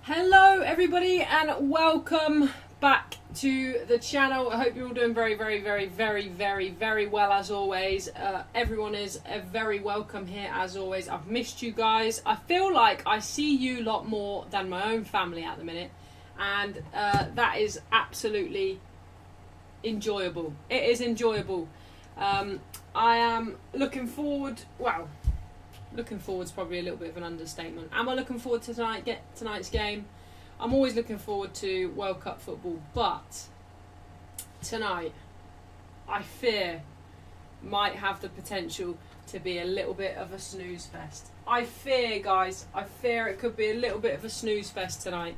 Hello everybody and welcome back to the channel. I hope you're all doing very well as always. Everyone is very welcome here as always. I've missed you guys. I feel like I see you a lot more than my own family at the minute, and that is absolutely enjoyable. It is enjoyable. I am looking forward, looking forward's probably a little bit of an understatement. Am I looking forward to tonight's game? I'm always looking forward to World Cup football, but tonight, I fear, might have the potential to be a little bit of a snooze fest. I fear, guys, it could be a little bit of a snooze fest tonight.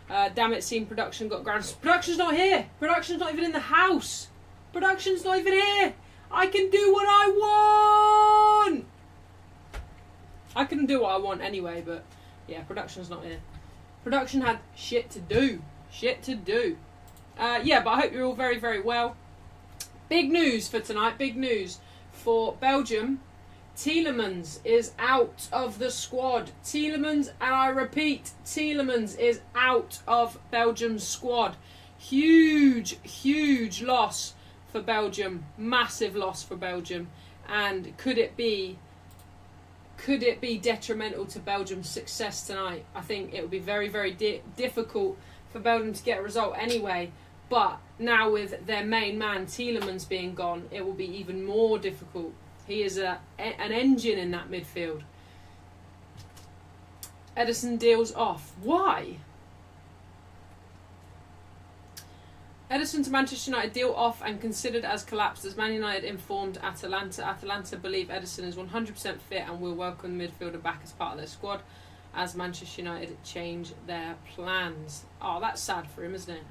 Damn it, Scene Production got grounded. Production's not here! Production's not even in the house! Production's not even here! I can do what I want! I can do what I want anyway, but yeah, production's not here. Production had shit to do. Yeah, but I hope you're all very well. Big news for tonight, big news for Belgium. Tielemans is out of the squad. Tielemans, and I repeat, Tielemans is out of Belgium's squad. Huge loss for Belgium. Massive loss for Belgium. And could it be detrimental to Belgium's success tonight? I think it would be very difficult for Belgium to get a result anyway. But now with their main man Tielemans being gone, it will be even more difficult. He is an engine in that midfield. Ederson deals off. Why? Ederson to Manchester United deal off and considered as collapsed as Man United informed Atalanta. Atalanta believe Ederson is 100% fit and will welcome the midfielder back as part of their squad as Manchester United change their plans. Oh, that's sad for him, isn't it?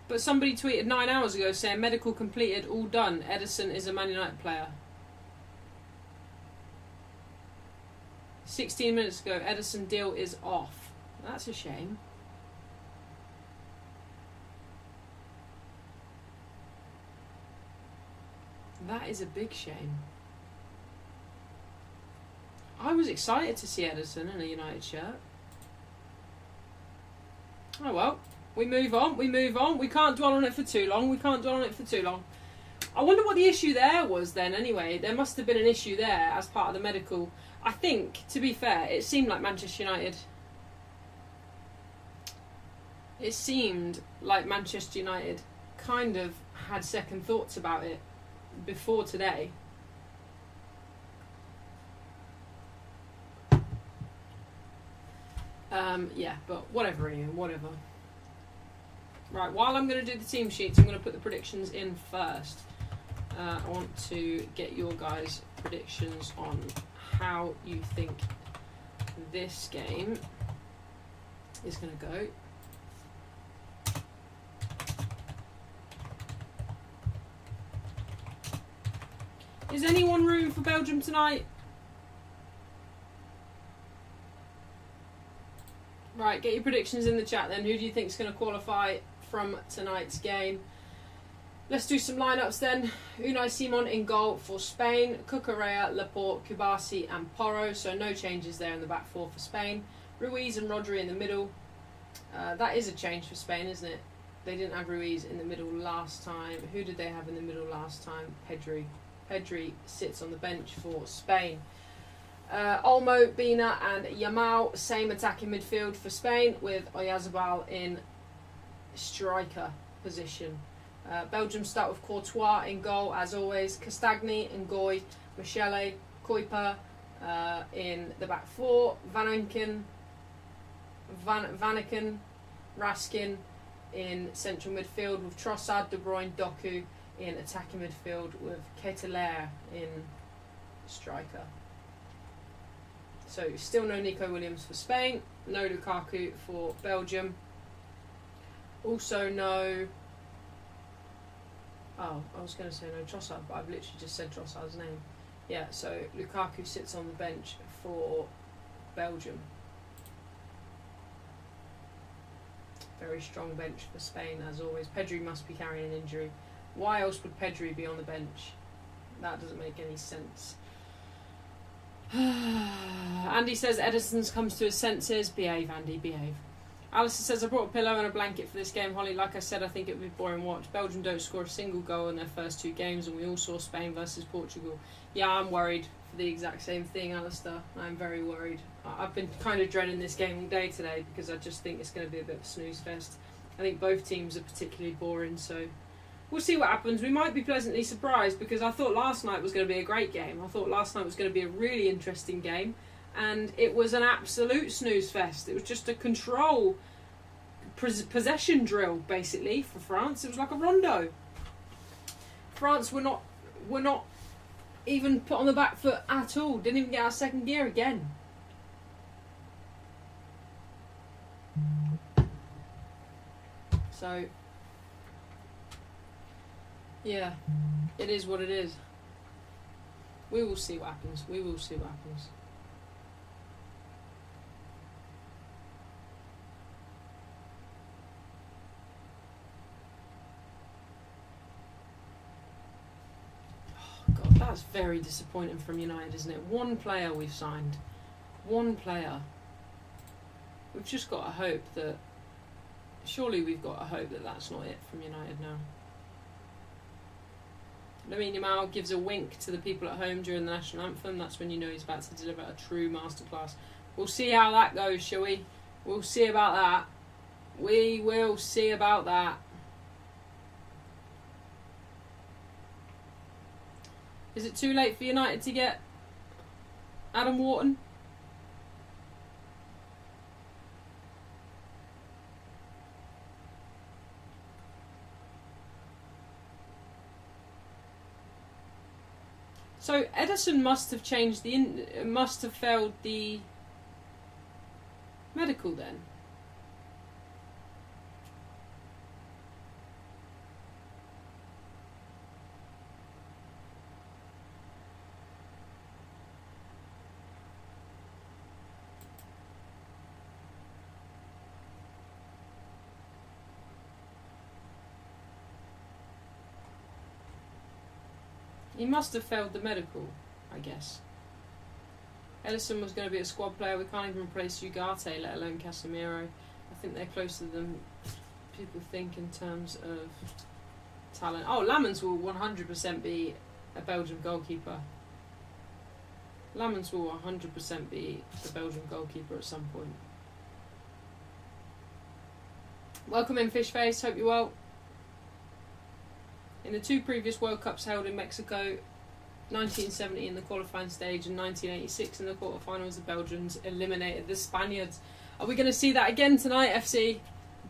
But somebody tweeted 9 hours ago saying medical completed, all done. Ederson is a Man United player. 16 minutes ago, Ederson deal is off. That's a shame. That is a big shame. I was excited to see Ederson in a United shirt. Oh well, we move on. We can't dwell on it for too long. I wonder what the issue there was then anyway. There must have been an issue there as part of the medical. I think, to be fair, it seemed like Manchester United kind of had second thoughts about it before today. Yeah, but whatever, Ian, whatever. Right, while I'm going to do the team sheets, I'm going to put the predictions in first. I want to get your guys' predictions on how you think this game is going to go. Is anyone room for Belgium tonight? Right, get your predictions in the chat then. Who do you think is going to qualify from tonight's game? Let's do some lineups then. Unai Simon in goal for Spain. Cucurella, Laporte, Kubasi and Porro. So no changes there in the back four for Spain. Ruiz and Rodri in the middle. That is a change for Spain, isn't it? They didn't have Ruiz in the middle last time. Who did they have in the middle last time? Pedri. Pedri sits on the bench for Spain. Olmo, Bina and Yamal. Same attacking midfield for Spain with Oyarzabal in striker position. Belgium start with Courtois in goal as always, Castagni, Ngoy, Michele, Kuiper in the back four, Vanaken, Raskin in central midfield with Trossard, De Bruyne, Doku in attacking midfield with Ketelaere in striker. So still no Nico Williams for Spain, no Lukaku for Belgium, also no... Oh, I was going to say no Trossard, but I've literally just said Trossard's name. Yeah, so Lukaku sits on the bench for Belgium. Very strong bench for Spain, as always. Pedri must be carrying an injury. Why else would Pedri be on the bench? That doesn't make any sense. Andy says Edison's comes to his senses. Behave, Andy, behave. Alison says, I brought a pillow and a blanket for this game, Holly. Like I said, I think it would be boring watch. Belgium don't score a single goal in their first 2 games, and we all saw Spain versus Portugal. Yeah, I'm worried for the exact same thing, Alistair. I'm very worried. I've been kind of dreading this game all day today because I just think it's going to be a bit of a snooze fest. I think both teams are particularly boring, so we'll see what happens. We might be pleasantly surprised because I thought last night was going to be a great game. I thought last night was going to be a really interesting game. And it was an absolute snooze fest. It was just a control possession drill, basically, for France. It was like a rondo. France were not even put on the back foot at all. Didn't even get out of second gear again. So, yeah, it is what it is. We will see what happens. We will see what happens. That's very disappointing from United, isn't it? One player we've signed. One player. We've just got to hope that... Surely we've got to hope that that's not it from United now. Lamine Yamal gives a wink to the people at home during the national anthem. That's when you know he's about to deliver a true masterclass. We'll see how that goes, shall we? We'll see about that. We will see about that. Is it too late for United to get Adam Wharton? So Edison must have must have failed the medical then. He must have failed the medical, I guess. Edison was going to be a squad player. We can't even replace Ugarte, let alone Casemiro. I think they're closer than people think in terms of talent. Oh, Lammens will 100% be a Belgian goalkeeper. Lammens will 100% be the Belgian goalkeeper at some point. Welcome in, Fishface. Hope you're well. In the 2 previous World Cups held in Mexico, 1970 in the qualifying stage and 1986 in the quarterfinals, the Belgians eliminated the Spaniards. Are we going to see that again tonight, FC?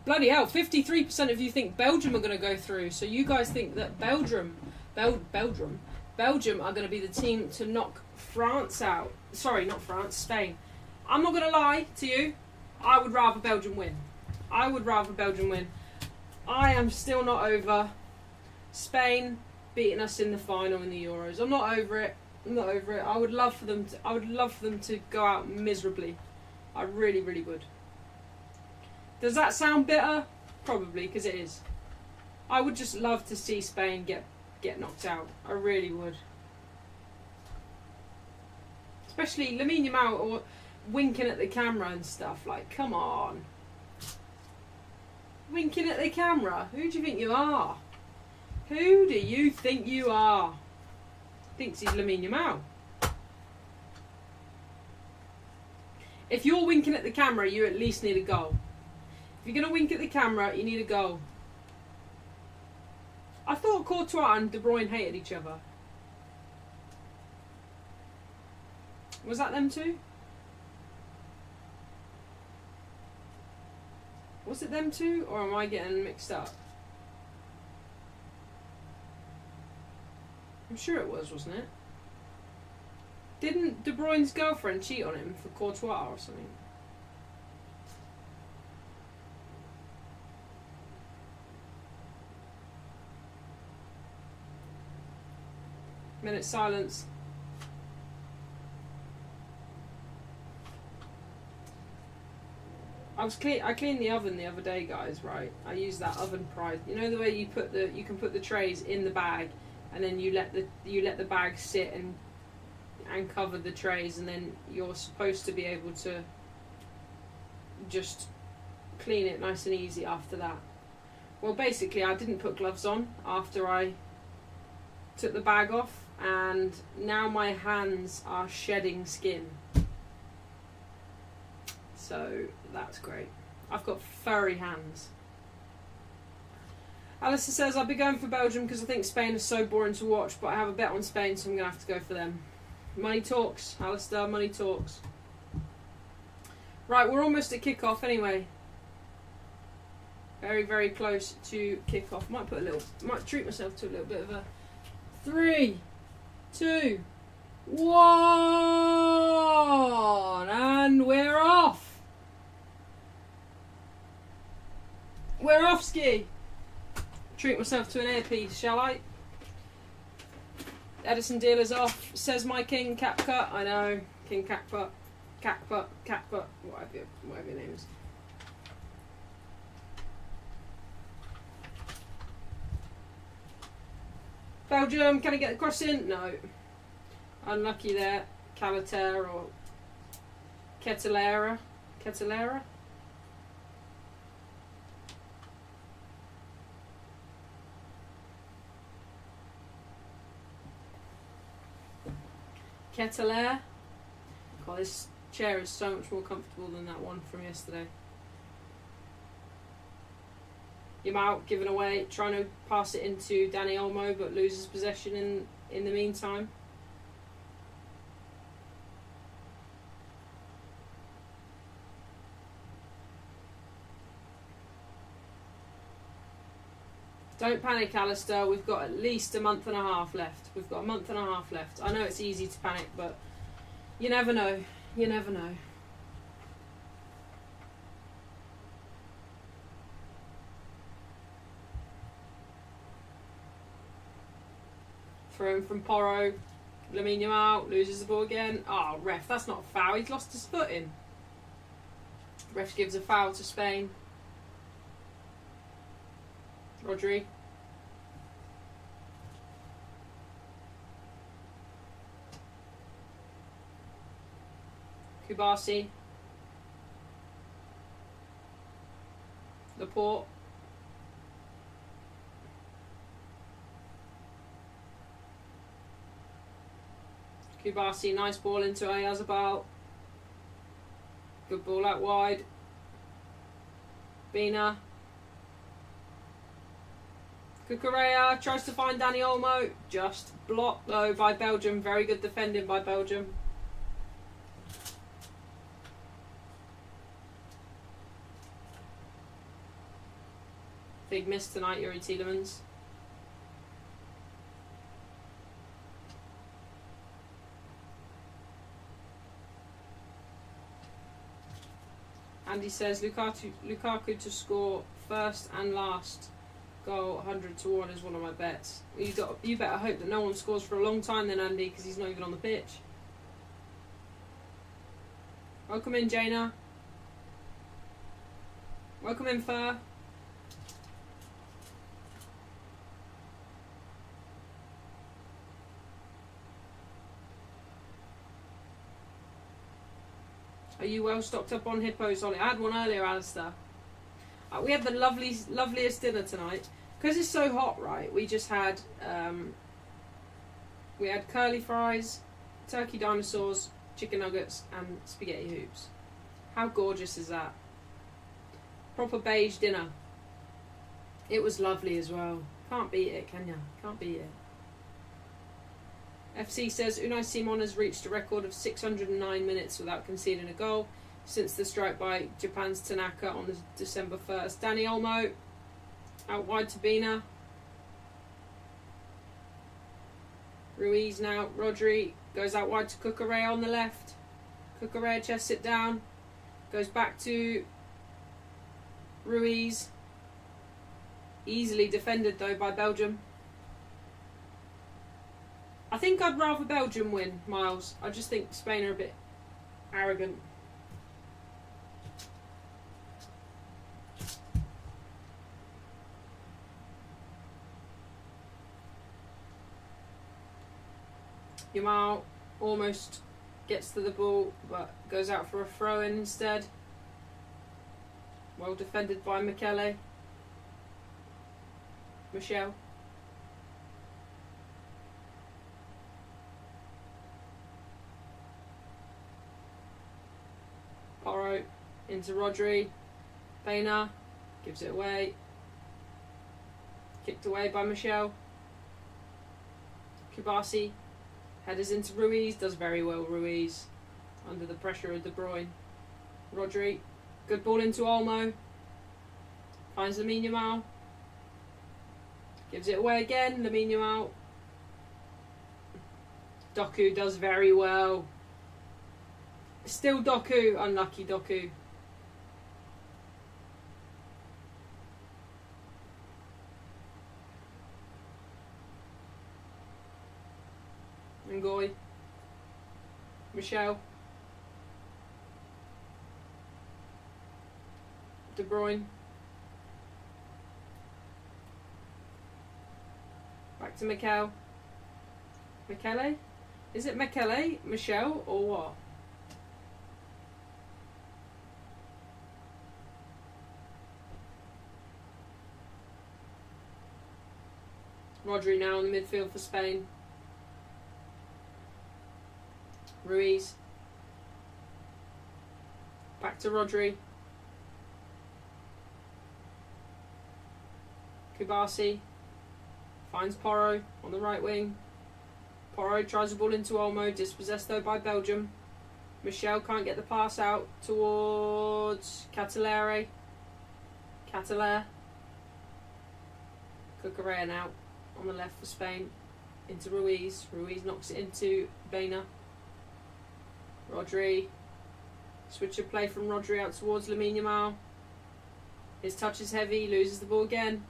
Bloody hell, 53% of you think Belgium are going to go through. So you guys think that Belgium are going to be the team to knock France out. Sorry, not France, Spain. I'm not going to lie to you. I would rather Belgium win. I am still not over Spain beating us in the final in the Euros. I'm not over it. I would love for them to go out miserably. I really, really would. Does that sound bitter? Probably, because it is. I would just love to see Spain get knocked out. I really would. Especially Lamine Yamal or winking at the camera and stuff. Like, come on. Winking at the camera? Who do you think you are? Who do you think you are? Thinks he's Lamine Yamal. If you're winking at the camera, you at least need a goal. If you're going to wink at the camera, you need a goal. I thought Courtois and De Bruyne hated each other. Was that them two? Was it them two, or am I getting mixed up? I'm sure it was, wasn't it? Didn't De Bruyne's girlfriend cheat on him for Courtois or something? Minute silence. I cleaned the oven the other day, guys. Right, I used that oven pride. You know the way you can put the trays in the bag and then you let the bag sit and cover the trays, and then you're supposed to be able to just clean it nice and easy after that. Well, basically I didn't put gloves on after I took the bag off, and now my hands are shedding skin, so that's great. I've got furry hands. Alistair says, I'll be going for Belgium because I think Spain is so boring to watch, but I have a bet on Spain, so I'm going to have to go for them. Money talks, Alistair, money talks. Right, we're almost at kick-off anyway. Very, very close to kick-off. Might treat myself to a little bit of a 3, 2, 1, and we're off. We're off, ski. Treat myself to an earpiece, shall I? Edison dealer's off, says my king, Capcut. I know, King Capcut, whatever your name is. Belgium, can I get the crossing? No. Unlucky there. Calater or Ketelera. Ketelera? Ketelera. God, this chair is so much more comfortable than that one from yesterday. Yamal giving away, trying to pass it into Dani Olmo, but loses possession in the meantime. Don't panic, Alistair. We've got at least a month and a half left. We've got a month and a half left. I know it's easy to panic, but you never know. You never know. Thrown from Porro. Lamine Yamal loses the ball again. Oh, ref, that's not a foul. He's lost his footing. Ref gives a foul to Spain. Rodri. Kubasi. Laporte. Kubasi, nice ball into Ayazabal. Good ball out wide. Bina. Cucurella tries to find Dani Olmo. Just blocked though by Belgium. Very good defending by Belgium. Big miss tonight, Yuri Tielemans. Andy says Lukaku to score first and last goal 100-1 is one of my bets. You better hope that no one scores for a long time then, Andy, because he's not even on the pitch. Welcome in, Jaina. Welcome in, Fur. Are you well stocked up on hippos, Ollie? I had one earlier, Alistair. We had the loveliest dinner tonight. Because it's so hot, right? We just had we had curly fries, turkey dinosaurs, chicken nuggets, and spaghetti hoops. How gorgeous is that? Proper beige dinner. It was lovely as well. Can't beat it, can ya? Can't beat it. FC says Unai Simon has reached a record of 609 minutes without conceding a goal since the strike by Japan's Tanaka on December 1st. Dani Olmo out wide to Bina. Ruiz now. Rodri goes out wide to Cucurella on the left. Cucurella chests it down. Goes back to Ruiz. Easily defended though by Belgium. I think I'd rather Belgium win, Miles. I just think Spain are a bit arrogant. Yamal almost gets to the ball, but goes out for a throw-in instead. Well defended by Michele. Michel. Porro into Rodri. Baena gives it away. Kicked away by Michel. Kubasi headers into Ruiz. Does very well, Ruiz. Under the pressure of De Bruyne. Rodri. Good ball into Olmo. Finds Lamine Yamal. Gives it away again. Lamine Yamal. Doku does very well. Still Doku. Unlucky Doku. Ngoy. Michel. De Bruyne. Back to Mikel. Michele? Is it Michele? Michel? Or what? Rodri now in the midfield for Spain. Ruiz. Back to Rodri. Kubasi finds Porro on the right wing. Porro tries the ball into Olmo, dispossessed though by Belgium. Michel can't get the pass out towards Catalere. Catalere. Cucurella now on the left for Spain. Into Ruiz. Ruiz knocks it into Baena. Rodri. Switch of play from Rodri out towards Lamine Yamal. His touch is heavy, loses the ball again.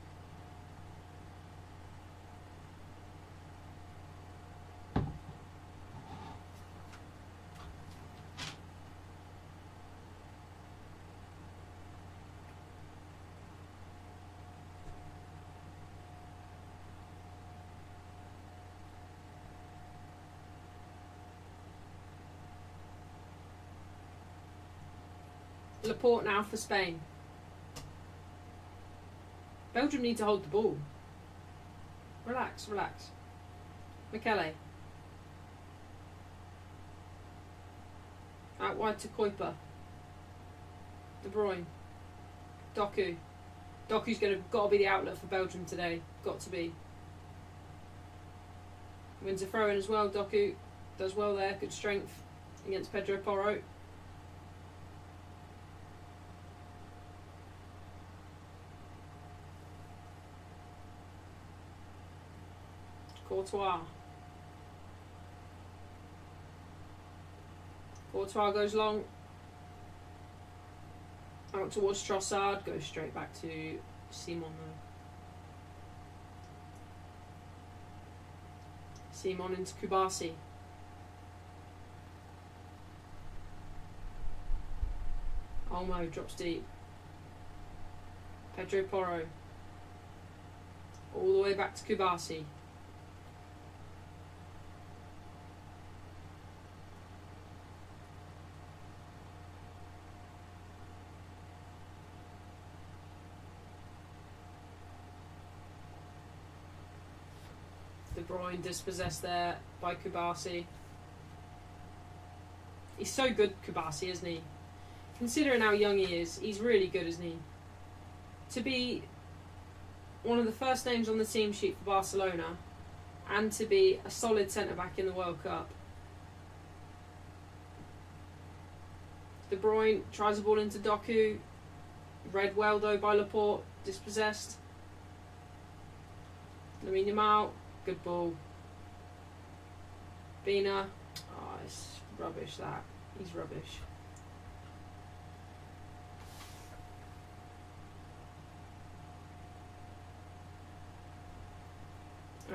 Laporte now for Spain. Belgium need to hold the ball. Relax, relax. Michele. Out wide to Kuiper. De Bruyne. Doku. Doku's got to be the outlet for Belgium today. Got to be. Wins a throw in as well. Doku does well there. Good strength against Pedro Porro. Courtois. Courtois goes long. Out towards Trossard. Goes straight back to Simon though. Simon into Kubasi. Olmo drops deep. Pedro Porro. All the way back to Kubasi. De Bruyne dispossessed there by Kubasi. He's so good, Kubasi, isn't he? Considering how young he is, he's really good, isn't he? To be one of the first names on the team sheet for Barcelona and to be a solid centre-back in the World Cup. De Bruyne tries the ball into Doku. Read well though by Laporte, dispossessed. Lamine Yamal. Good ball. Baena. Oh, it's rubbish that. He's rubbish.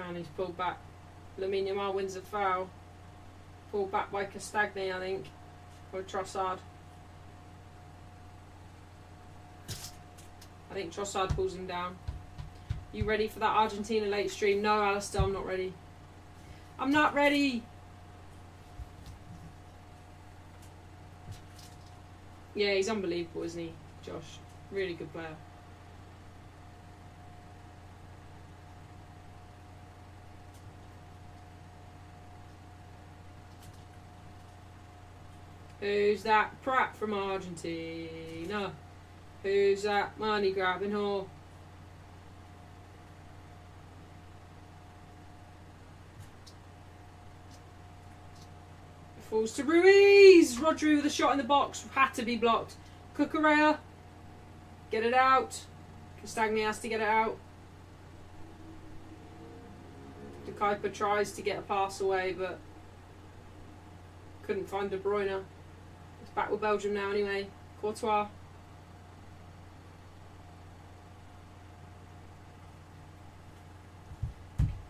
And he's pulled back. Lamine Yamal wins a foul. Pulled back by Castagne, I think. Or Trossard. I think Trossard pulls him down. You ready for that Argentina late stream? No, Alistair, I'm not ready. I'm not ready. Yeah, he's unbelievable, isn't he, Josh? Really good player. Who's that Pratt from Argentina? Who's that money grabbing whore? Falls to Ruiz! Rodri with a shot in the box. Had to be blocked. Cucurella. Get it out. Castagni has to get it out. De Kuyper tries to get a pass away, but couldn't find De Bruyne. It's back with Belgium now anyway. Courtois.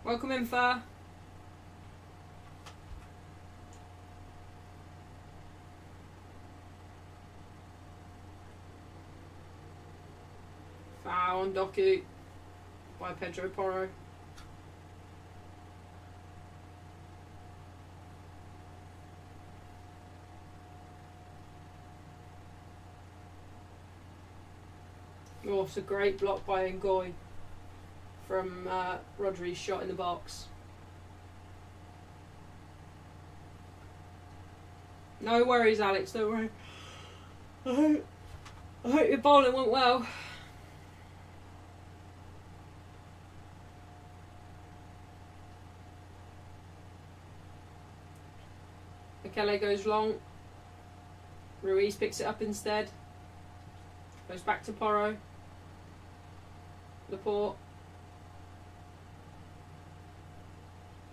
Welcome in, Fur. Foul on Doku by Pedro Porro. Oh, it's a great block by Ngoy from Rodri's shot in the box. No worries, Alex, don't worry. I hope your bowling went well. Michele goes long. Ruiz picks it up instead. Goes back to Porro. Laporte.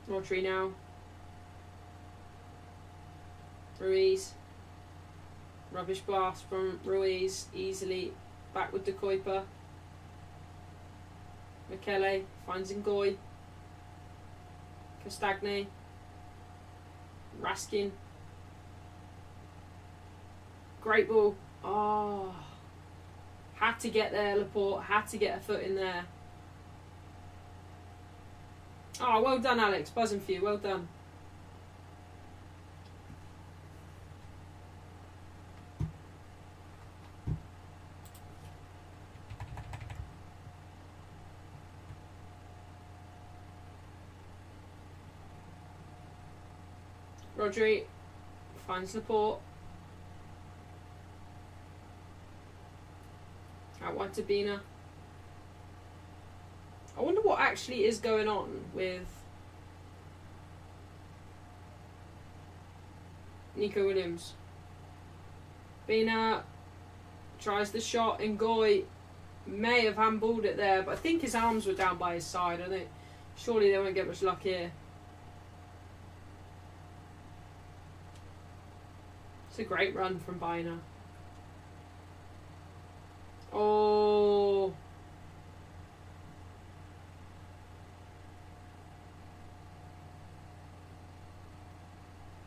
Rodri now. Ruiz. Rubbish blast from Ruiz. Easily back with De Kuyper. Michele finds Ngoy. Castagni. Raskin. Great ball. Oh. Had to get there, Laporte. Had to get a foot in there. Oh, well done, Alex. Buzzing for you. Well done. Rodri finds Laporte. Out wide to Bina. I wonder what actually is going on with Nico Williams. Bina tries the shot. Ngoy may have handballed it there, but I think his arms were down by his side. I think surely they won't get much luck here. It's a great run from Bina. Oh.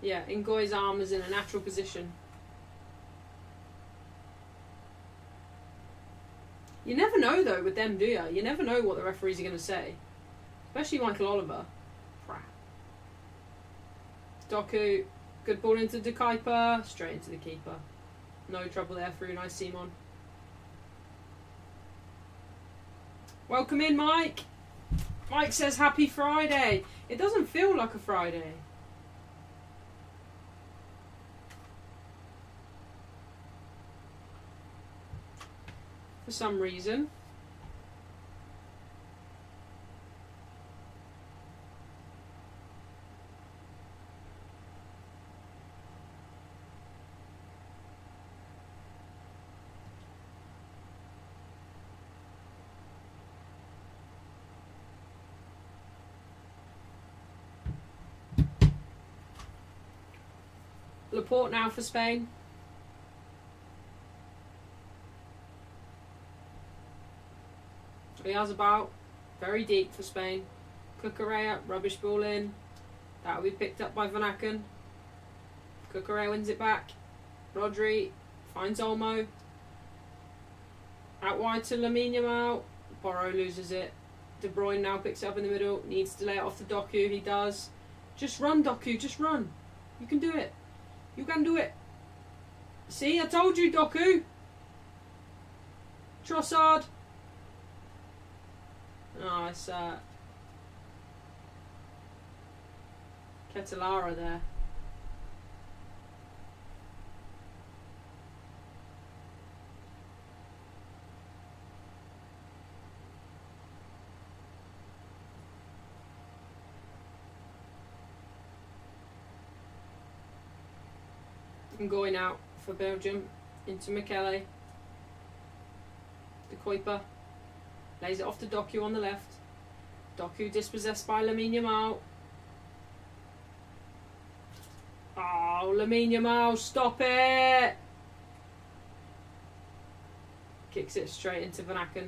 Yeah, Ngoy's arm is in a natural position. You never know though with them, do you? You never know what the referees are going to say. Especially Michael Oliver. Crap. Doku, good ball into De Kuyper, straight into the keeper. No trouble there for Unai Simon. Welcome in, Mike. Mike says happy Friday. It doesn't feel like a Friday. For some reason. Laporte now for Spain. Oyarzabal, very deep for Spain. Cucurella, rubbish ball in. That will be picked up by Van Aken. Cucurella wins it back. Rodri finds Olmo. Out wide to Lamine Yamal. Porro loses it. De Bruyne now picks it up in the middle. Needs to lay it off to Doku. He does. Just run, Doku. Just run. You can do it. You can do it. See, I told you, Doku. Trossard. Oh, it's Ketelara there. I'm going out for Belgium into Michele. De Kuiper lays it off to Doku on the left. Doku dispossessed by Lamine Yamal. Oh, Lamine Yamal, stop it! Kicks it straight into Van Aken.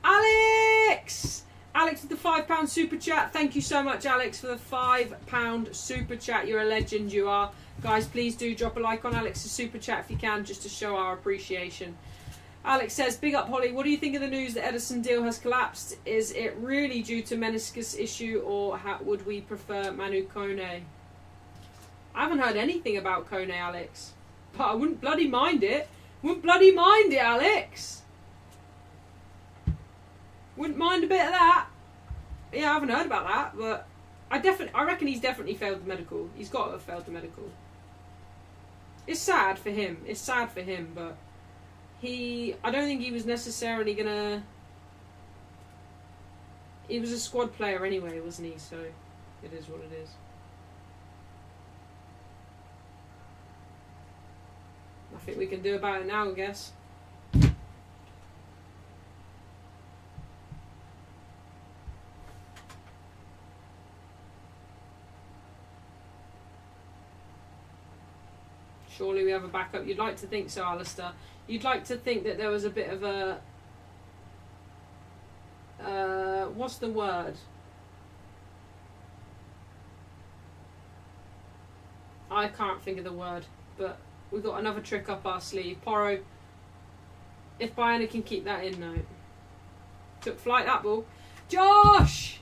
Alex! Alex with the £5 super chat. Thank you so much, Alex, for the £5 super chat. You're a legend, you are. Guys, please do drop a like on Alex's super chat if you can, just to show our appreciation. Alex says, big up Holly, what do you think of the news that Ederson deal has collapsed? Is it really due to meniscus issue, or would we prefer Manu Kone? I haven't heard anything about Kone, Alex. But I wouldn't bloody mind it. Wouldn't bloody mind it, Alex. Wouldn't mind a bit of that. Yeah, I haven't heard about that, but I reckon he's definitely failed the medical. He's got to have failed the medical. It's sad for him. It's sad for him, but I don't think he was necessarily gonna. He was a squad player anyway, wasn't he? So it is what it is. Nothing we can do about it now, I guess. Surely we have a backup. You'd like to think so, Alistair. You'd like to think that there was a bit of a... what's the word? I can't think of the word, but we've got another trick up our sleeve. Porro, if Bayern can keep that in, no. Took flight, that ball. Josh!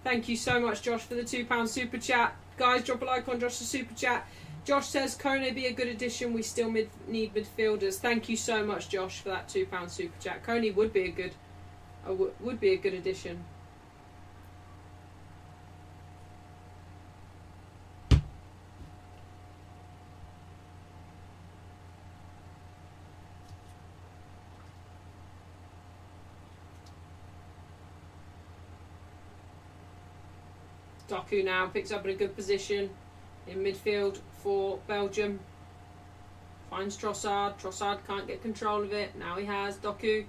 Thank you so much, Josh, for the £2 super chat. Guys, drop a like on Josh's super chat. Josh says, Kone be a good addition. We still need midfielders. Thank you so much, Josh, for that £2 super chat. Kone would be a good addition. Doku now picks up in a good position in midfield for Belgium. Finds Trossard. Trossard can't get control of it. Now he has Doku.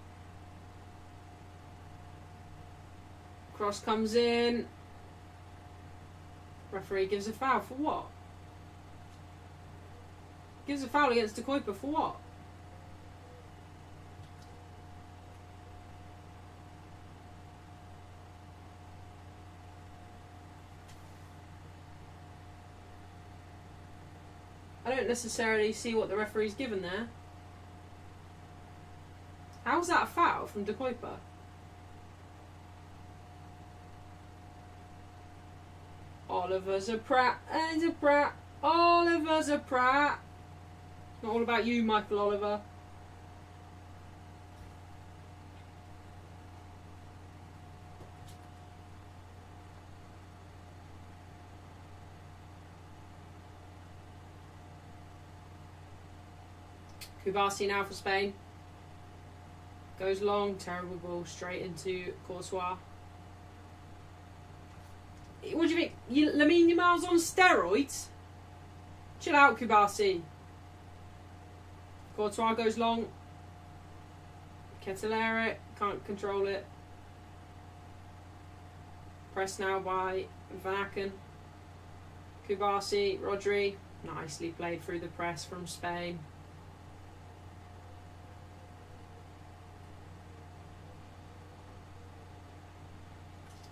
Cross comes in. Referee gives a foul for what? Gives a foul against De Kuiper for what? I don't necessarily see what the referee's given there. How's that a foul from De Kuiper? Oliver's a prat and a prat. Oliver's a prat. Not all about you, Michael Oliver. Kubasi now for Spain. Goes long, terrible ball, straight into Courtois. What do you think? Lamine Yamal's on steroids? Chill out, Kubasi. Courtois goes long. Ketelara can't control it. Pressed now by Van Aken. Kubasi, Rodri. Nicely played through the press from Spain.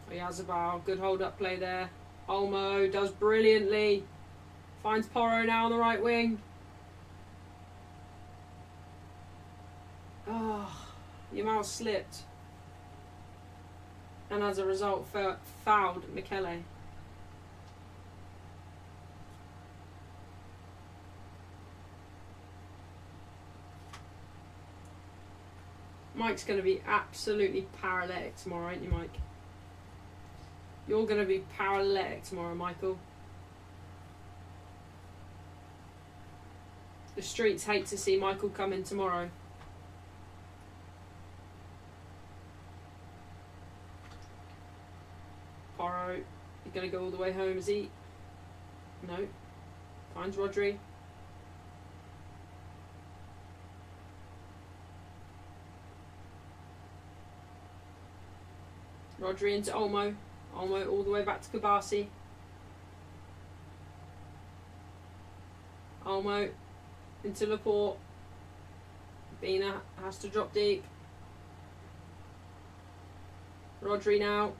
Yazabal, good hold-up play there. Olmo does brilliantly. Finds Porro now on the right wing. Oh, Yamal slipped. And as a result, fouled Michele. Mike's going to be absolutely paralytic tomorrow, ain't you, Mike? You're going to be paralytic tomorrow, Michael. The streets hate to see Michael come in tomorrow. Porro, you're going to go all the way home, is he? No. Finds Rodri. Rodri into Olmo. Olmo all the way back to Kabasi. Olmo into Laporte. Bina has to drop deep. Rodri now.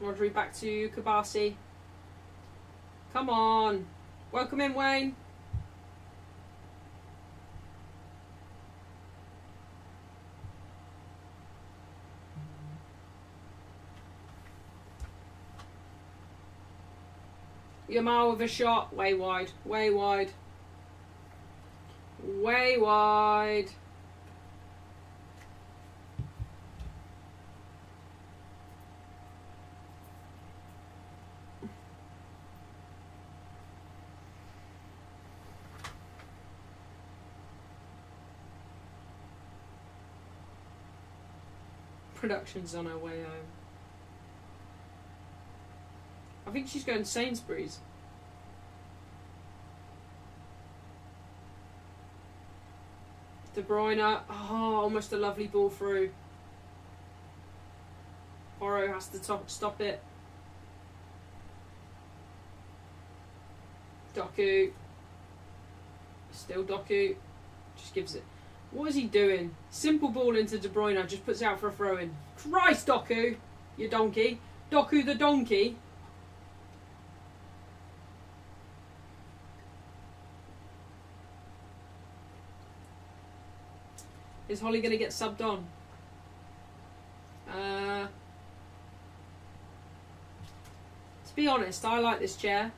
Rodri back to Kabasi. Come on. Welcome in, Wayne. Yamal with a shot. Way wide. Way wide. Way wide. Production's on her way home. I think she's going to Sainsbury's. De Bruyne. Oh, almost a lovely ball through. Porro has to stop it. Doku. Still Doku. Just gives it. What is he doing? Simple ball into De Bruyne. Just puts it out for a throw in. Christ, Doku. You donkey. Doku the donkey. Is Holly going to get subbed on? To be honest, I like this chair.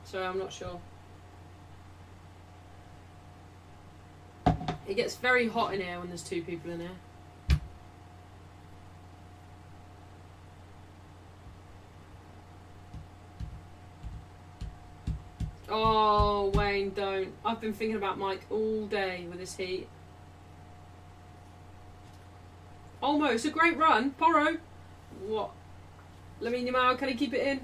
So I'm not sure. It gets very hot in here when there's two people in here. Oh, Wayne, don't. I've been thinking about Mike all day with this heat. Almost a great run. Porro. What? Lamine Yamal, can he keep it in?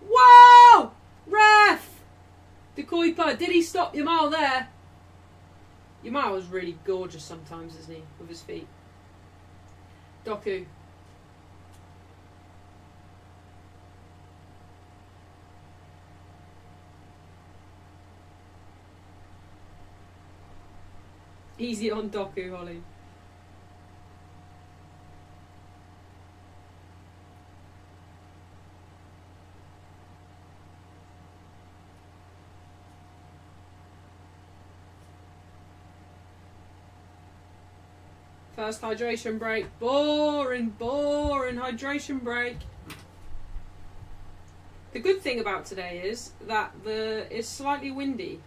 Whoa! Ref! De Kuiper, did he stop Yamal there? Yamal is really gorgeous sometimes, isn't he? With his feet. Doku. Easy on Doku, Holly. First hydration break. Boring, boring hydration break. The good thing about today is that it's slightly windy.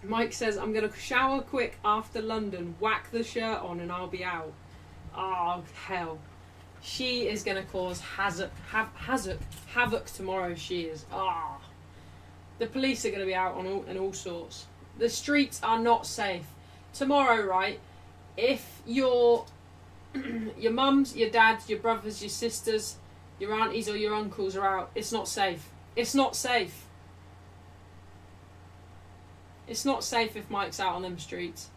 Mike says, I'm going to shower quick after London, whack the shirt on and I'll be out. Oh, hell. She is going to cause havoc tomorrow, she is. Ah. The police are going to be out on all sorts. The streets are not safe. Tomorrow, right, if your mums, your dads, your brothers, your sisters, your aunties or your uncles are out, it's not safe. It's not safe. It's not safe if Mike's out on them streets.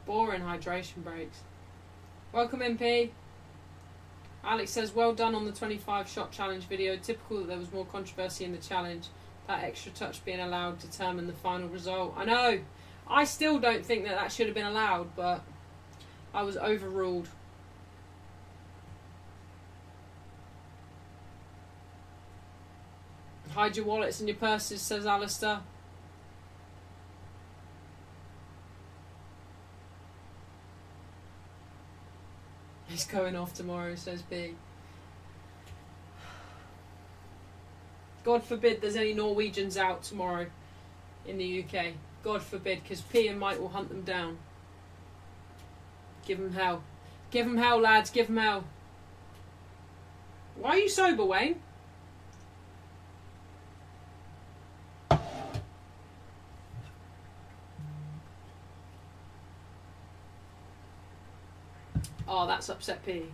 Boring hydration breaks. Welcome, MP. Alex says, well done on the 25 shot challenge video. Typical that there was more controversy in the challenge. That extra touch being allowed determined the final result. I know. I still don't think that should have been allowed, but I was overruled. Hide your wallets and your purses, says Alistair. He's going off tomorrow, says B. God forbid there's any Norwegians out tomorrow in the UK. God forbid, because P and Mike will hunt them down. Give them hell. Give them hell, lads. Give them hell. Why are you sober, Wayne? Oh, that's upset P.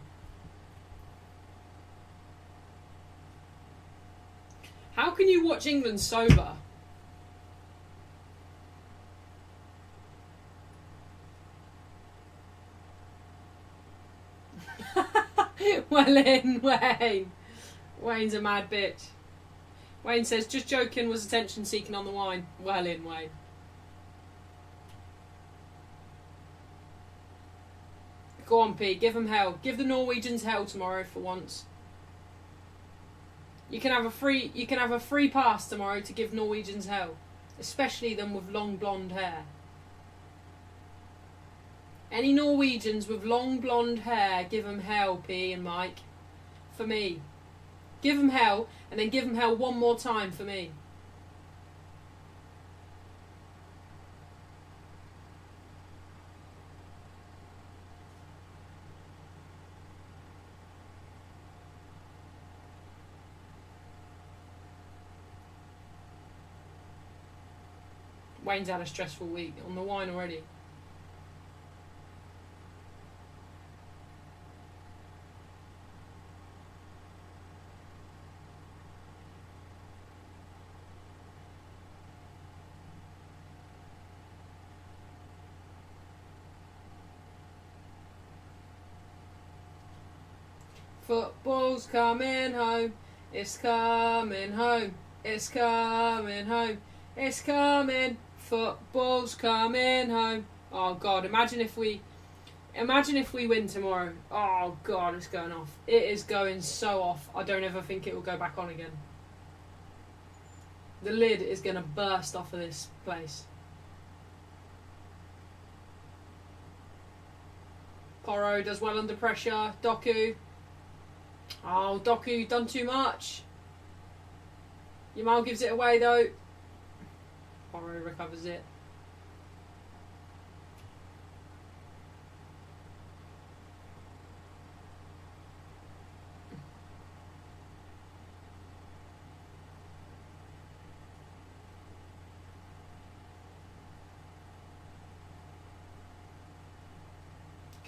How can you watch England sober? Well in, Wayne. Wayne's a mad bitch. Wayne says, just joking, was attention seeking on the wine. Well in, Wayne. Go on, P, give them hell. Give the Norwegians hell tomorrow for once. You can have a free pass tomorrow to give Norwegians hell, especially them with long blonde hair. Any Norwegians with long blonde hair, give them hell, P and Mike. For me. Give them hell, and then give them hell one more time for me. Wayne's had a stressful week on the wine already. Football's coming home, it's coming home, it's coming home, it's coming, football's coming home. Oh God, imagine if we win tomorrow. Oh God, it's going off. It is going so off. I don't ever think it will go back on again. The lid is going to burst off of this place. Porro does well under pressure. Doku. Oh, Doku, done too much. Yamal gives it away though. Porro recovers it.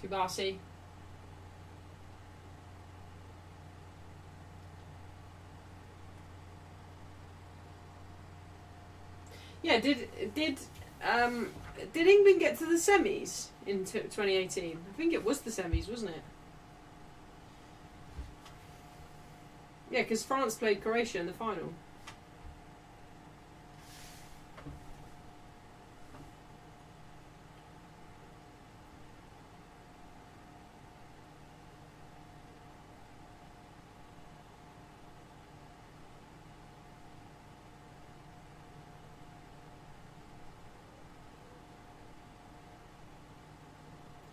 Kubasi. Yeah, did England get to the semis in 2018? I think it was the semis, wasn't it? Yeah, because France played Croatia in the final.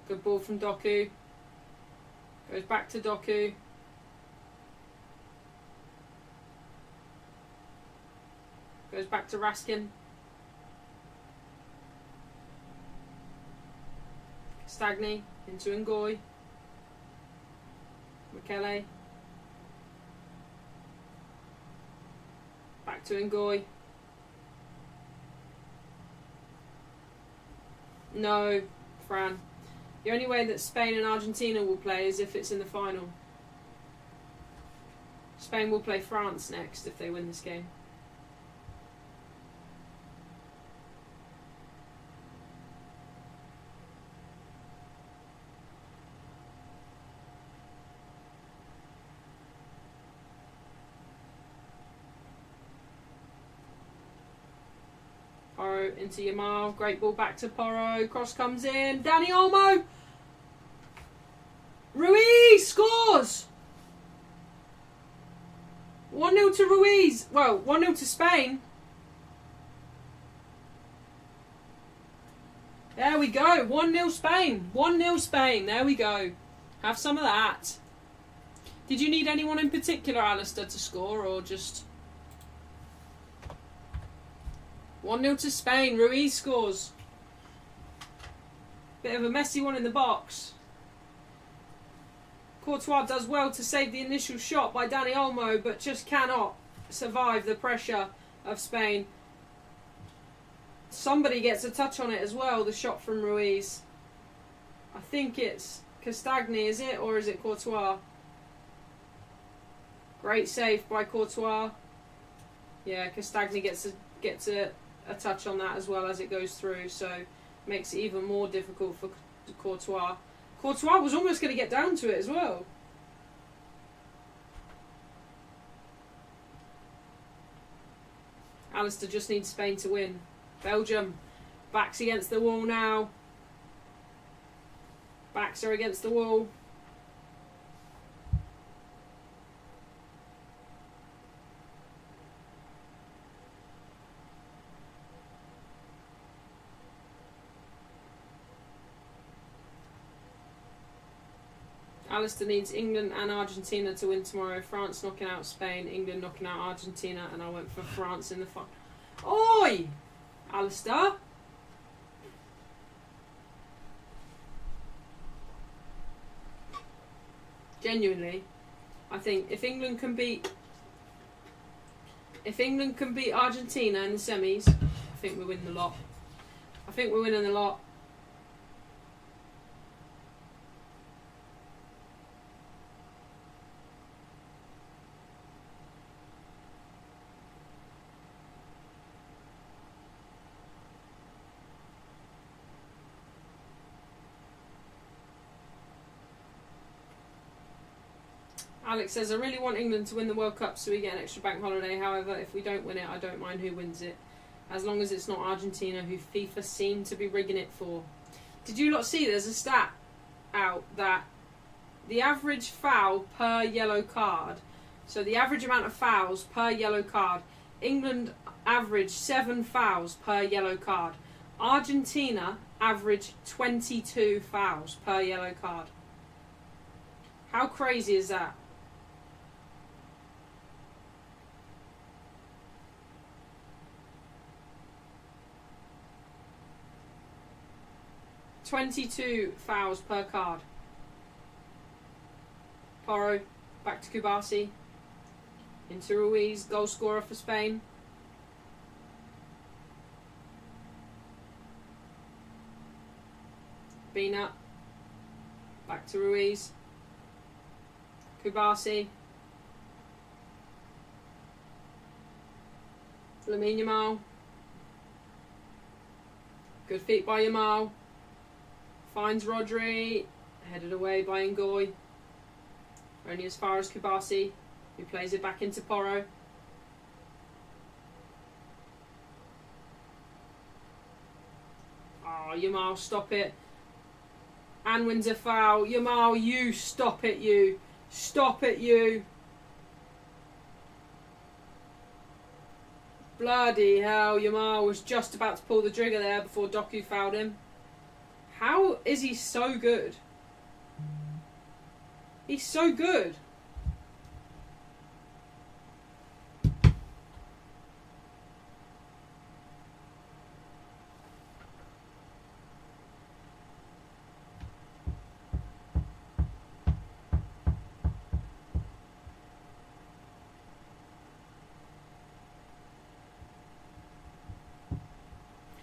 Good ball from Doku. Goes back to Doku. Goes back to Raskin. Stagny into Ngoy. Michele. Back to Ngoy. No, Fran. The only way that Spain and Argentina will play is if it's in the final. Spain will play France next if they win this game. Poro into Yamal. Great ball back to Poro. Cross comes in. Dani Olmo. Ruiz scores! 1-0 to Ruiz. Well, 1-0 to Spain. There we go. 1-0 Spain. 1-0 Spain. There we go. Have some of that. Did you need anyone in particular, Alistair, to score, or just... 1-0 to Spain. Ruiz scores. Bit of a messy one in the box. Courtois does well to save the initial shot by Dani Olmo, but just cannot survive the pressure of Spain. Somebody gets a touch on it as well, the shot from Ruiz. I think it's Castagni, is it? Or is it Courtois? Great save by Courtois. Yeah, Castagni gets a touch on that as well as it goes through, so makes it even more difficult for Courtois. Courtois was almost going to get down to it as well. Alistair just needs Spain to win. Belgium, backs against the wall now. Backs are against the wall. Alistair needs England and Argentina to win tomorrow. France knocking out Spain, England knocking out Argentina, and I went for France in the final. Oi! Alistair? Genuinely, I think if England can beat Argentina in the semis, I think we win the lot. I think we're winning the lot. Alex says, I really want England to win the World Cup so we get an extra bank holiday. However, if we don't win it, I don't mind who wins it. As long as it's not Argentina, who FIFA seem to be rigging it for. Did you lot see there's a stat out that the average foul per yellow card, so the average amount of fouls per yellow card, England averaged 7 fouls per yellow card. Argentina averaged 22 fouls per yellow card. How crazy is that? $22 fouls per card. Poro, back to Kubasi. Into Ruiz, goal scorer for Spain. Bina, back to Ruiz. Kubasi. Lamine Yamal. Good feet by Yamal. Finds Rodri. Headed away by Ngoy. Only as far as Kubasi, who plays it back into Poro. Oh, Yamal, stop it. And wins a foul. Yamal, you stop it, you. Stop it, you. Bloody hell, Yamal was just about to pull the trigger there before Doku fouled him. How is he so good? He's so good.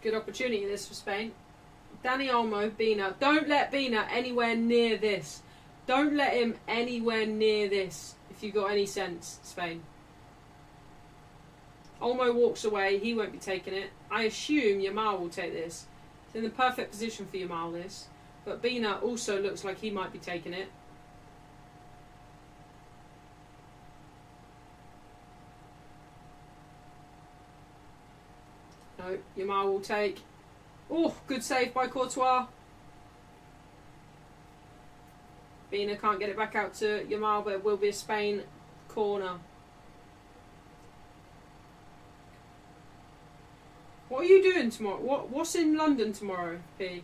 Good opportunity this for Spain. Dani Olmo, Bina. Don't let Bina anywhere near this. Don't let him anywhere near this, if you've got any sense, Spain. Olmo walks away. He won't be taking it. I assume Yamal will take this. It's in the perfect position for Yamal, this. But Bina also looks like he might be taking it. No, Yamal will take. Oh, good save by Courtois. Bina can't get it back out to Yamal, but it will be a Spain corner. What are you doing tomorrow? What's in London tomorrow, P?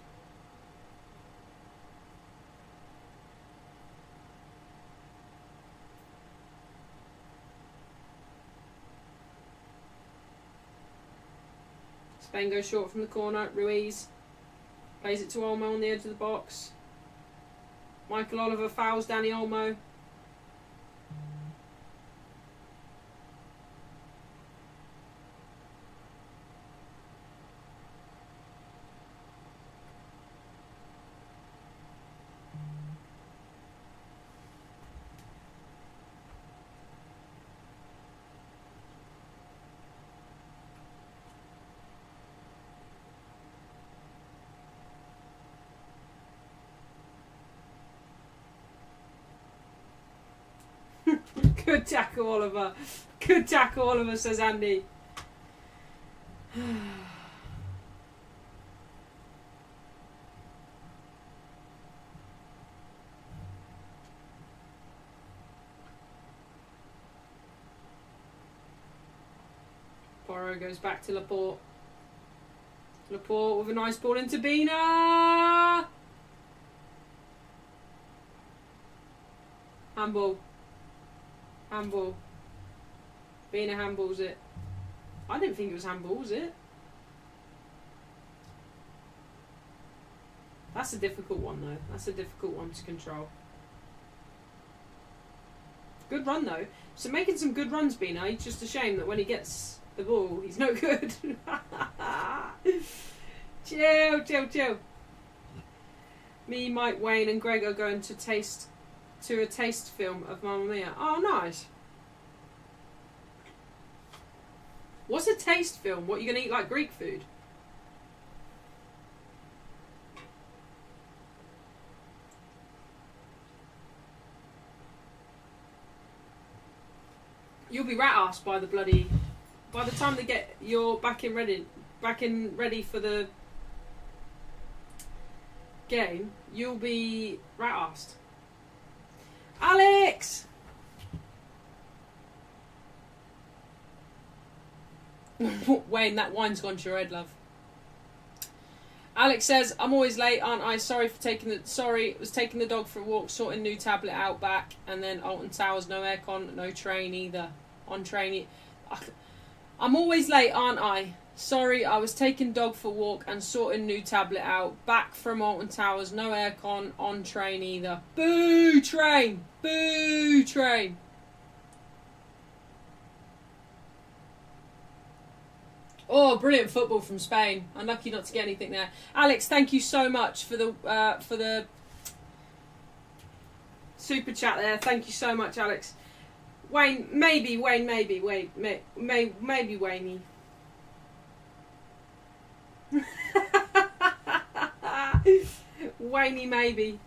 Spain goes short from the corner. Ruiz plays it to Olmo on the edge of the box. Michael Oliver fouls Danny Olmo. Good tackle, Oliver. Good tackle, Oliver, says Andy. Porro goes back to Laporte. Laporte with a nice ball into Bina. Handball. Handball. Bina handballs it. I didn't think it was handball, was it? That's a difficult one, though. That's a difficult one to control. Good run, though. So making some good runs, Bina. It's just a shame that when he gets the ball, he's no good. Chill, chill, chill. Me, Mike, Wayne and Greg are going to a taste film of Mamma Mia. Oh, nice. What's a taste film? What, you going to eat like Greek food? You'll be rat-assed by the bloody... By the time they get you're back in ready for the game, you'll be rat-assed. Alex! Wayne, that wine's gone to your head, love. Alex says, I'm always late, aren't I? Sorry, was taking the dog for a walk, sorting new tablet out back, and then Alton Towers, no aircon, no train either. On train, I'm always late, aren't I? Sorry, I was taking dog for a walk and sorting new tablet out. Back from Alton Towers, no aircon, on train either. Boo train! Boo train! Oh, brilliant football from Spain. Unlucky not to get anything there. Alex, thank you so much for the super chat there. Thank you so much, Alex. Wayne, maybe, maybe Wayne. Wayne, maybe.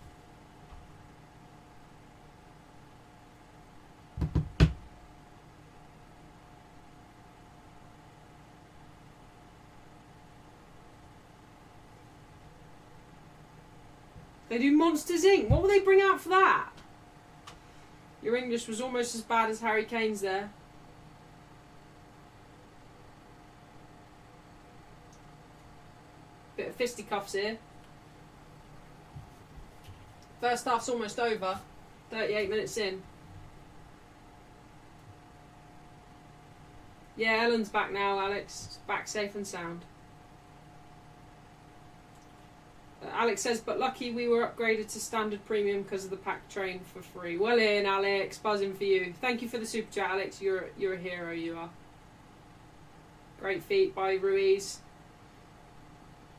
They do Monsters Inc. What will they bring out for that? Your English was almost as bad as Harry Kane's there. Bit of fisticuffs here. First half's almost over. 38 minutes in. Yeah, Ellen's back now, Alex. Back safe and sound. Alex says, but lucky we were upgraded to standard premium because of the pack train for free. Well in, Alex. Buzzing for you. Thank you for the super chat, Alex. You're a hero, you are. Great feat by Ruiz.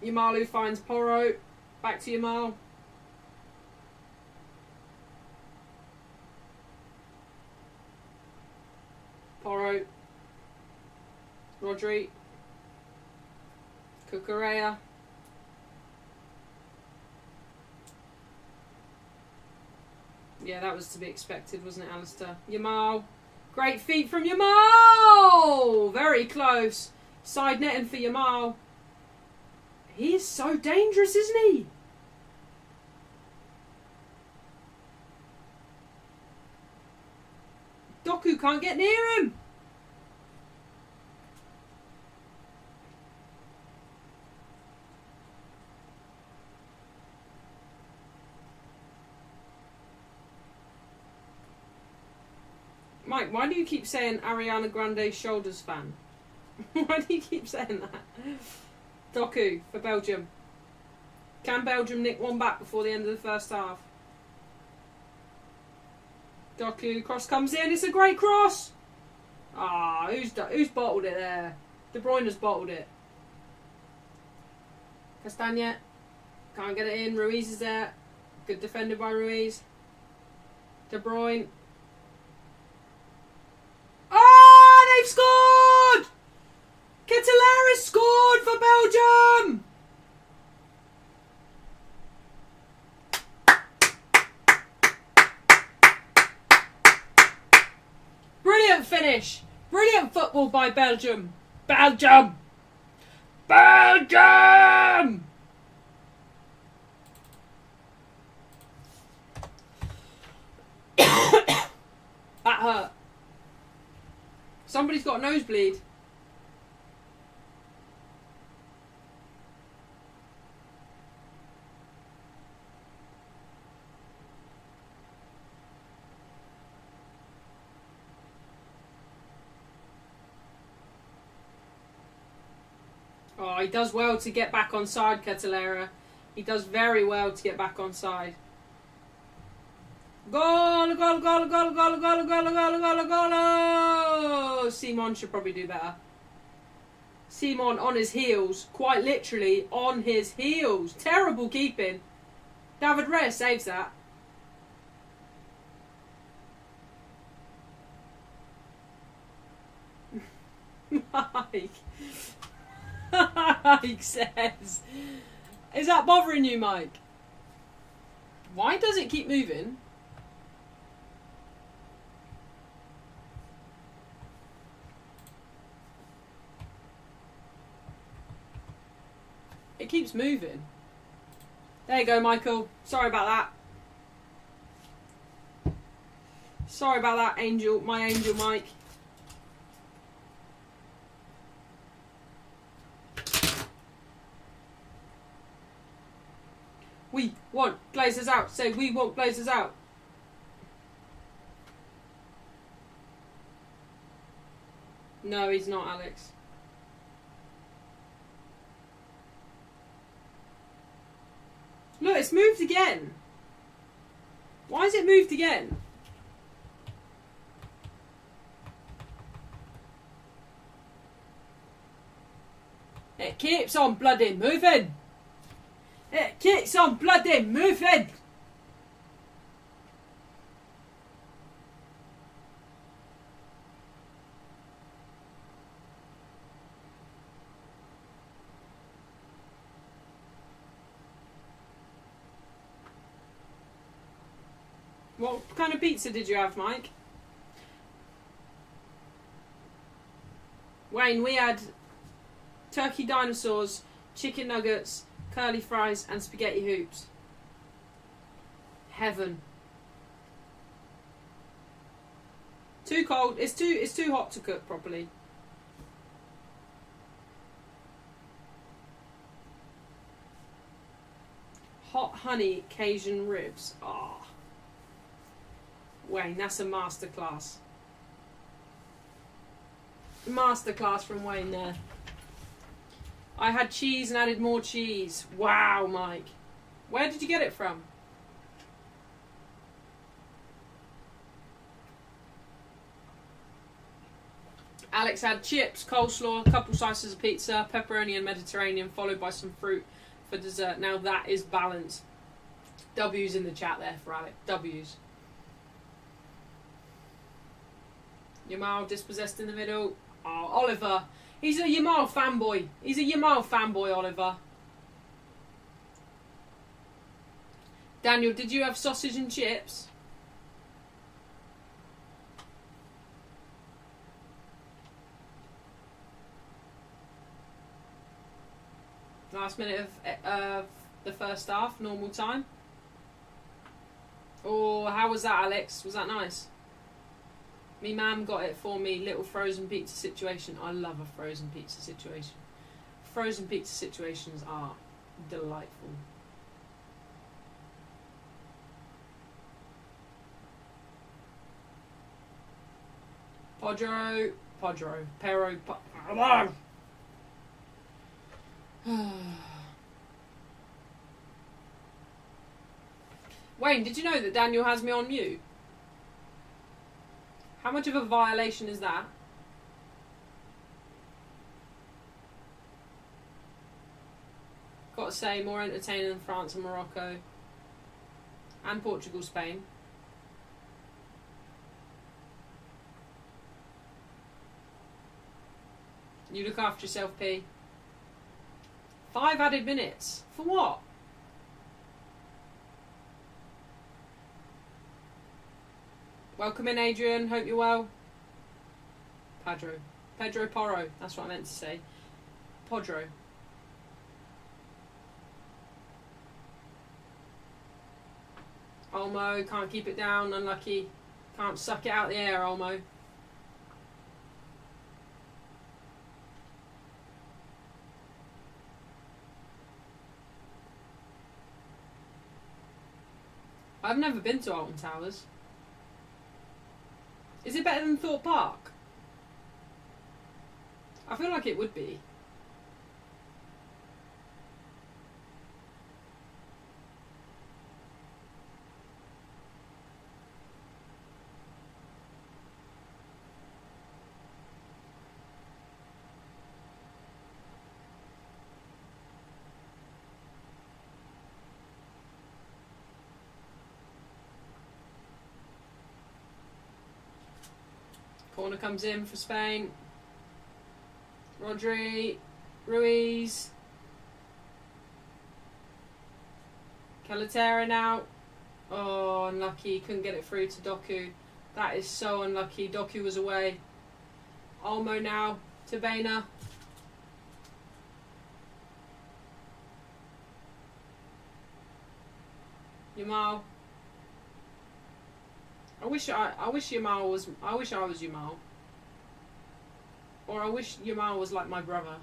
Yamalu finds Porro. Back to Yamal. Porro. Rodri. Cucurella. Yeah, that was to be expected, wasn't it, Alistair? Yamal. Great feet from Yamal! Very close. Side netting for Yamal. He is so dangerous, isn't he? Doku can't get near him. Mike, why do you keep saying Ariana Grande's shoulders fan? Why do you keep saying that? Doku for Belgium. Can Belgium nick one back before the end of the first half? Doku, cross comes in, it's a great cross! Ah, who's bottled it there? De Bruyne has bottled it. Castagna, can't get it in, Ruiz is there. Good defended by Ruiz. De Bruyne. Oh, they've scored! Ketelaere scored for Belgium! Brilliant finish! Brilliant football by Belgium! Belgium! Belgium! That hurt. Somebody's got a nosebleed. Oh, he does well to get back on side, Ketelaere. He does very well to get back on side. Goal, goal, goal, goal, goal, goal, goal, goal, goal, goal. Simon should probably do better. Simon on his heels, quite literally on his heels. Terrible keeping. David Raya saves that. Mike. Mike says, is that bothering you, Mike? Why does it keep moving? It keeps moving. There you go, Michael. Sorry about that. Sorry about that, Angel. My Angel Mike. We want Glazers out. Say, we want Glazers out. No, he's not, Alex. Look, it's moved again. Why has it moved again? It keeps on bloody moving. It keeps on bloody moving. What kind of pizza did you have, Mike? Wayne, we had turkey dinosaurs, chicken nuggets, curly fries and spaghetti hoops. Heaven. Too cold. It's too hot to cook properly. Hot honey Cajun ribs. Ah. Oh. Wayne, that's a masterclass. Masterclass from Wayne there. I had cheese and added more cheese. Wow, Mike. Where did you get it from? Alex had chips, coleslaw, a couple slices of pizza, pepperoni and Mediterranean, followed by some fruit for dessert. Now that is balance. W's in the chat there for Alex. W's. Yamal dispossessed in the middle. Oh, Oliver. He's a Yamal fanboy. He's a Yamal fanboy, Oliver. Daniel, did you have sausage and chips? Last minute of the first half, normal time. Oh, how was that, Alex? Was that nice? Me mum got it for me. Little frozen pizza situation. I love a frozen pizza situation. Frozen pizza situations are delightful. Wayne, did you know that Daniel has me on mute? How much of a violation is that? Gotta say, more entertaining than France and Morocco. And Portugal, Spain. You look after yourself, P. 5 added minutes. For what? Welcome in, Adrian. Hope you're well. Pedro Porro. That's what I meant to say. Podro. Olmo, can't keep it down. Unlucky. Can't suck it out the air, Olmo. I've never been to Alton Towers. Is it better than Thorpe Park? I feel like it would be. Corner comes in for Spain. Rodri, Ruiz. Calaterra now. Oh, unlucky. Couldn't get it through to Doku. That is so unlucky. Doku was away. Olmo now to Baina. Yamal. I wish Yamal was. I wish I was Yamal. Or I wish Yamal was like my brother.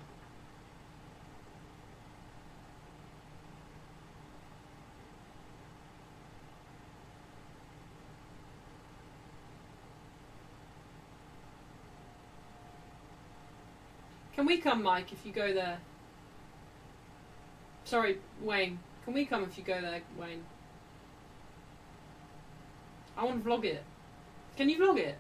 Can we come, Mike, if you go there? Sorry, Wayne. Can we come if you go there, Wayne? I want to vlog it. Can you vlog it?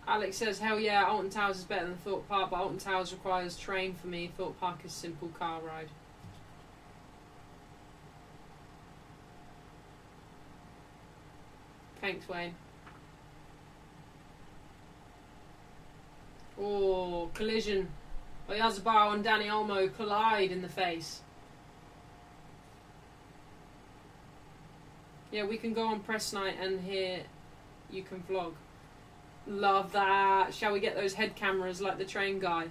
Alex says, hell yeah, Alton Towers is better than Thorpe Park, but Alton Towers requires train for me. Thorpe Park is simple car ride. Thanks, Wayne. Oh, collision. Oyarzabal and Dani Olmo collide in the face. Yeah, we can go on press night and here you can vlog. Love that. Shall we get those head cameras like the train guy?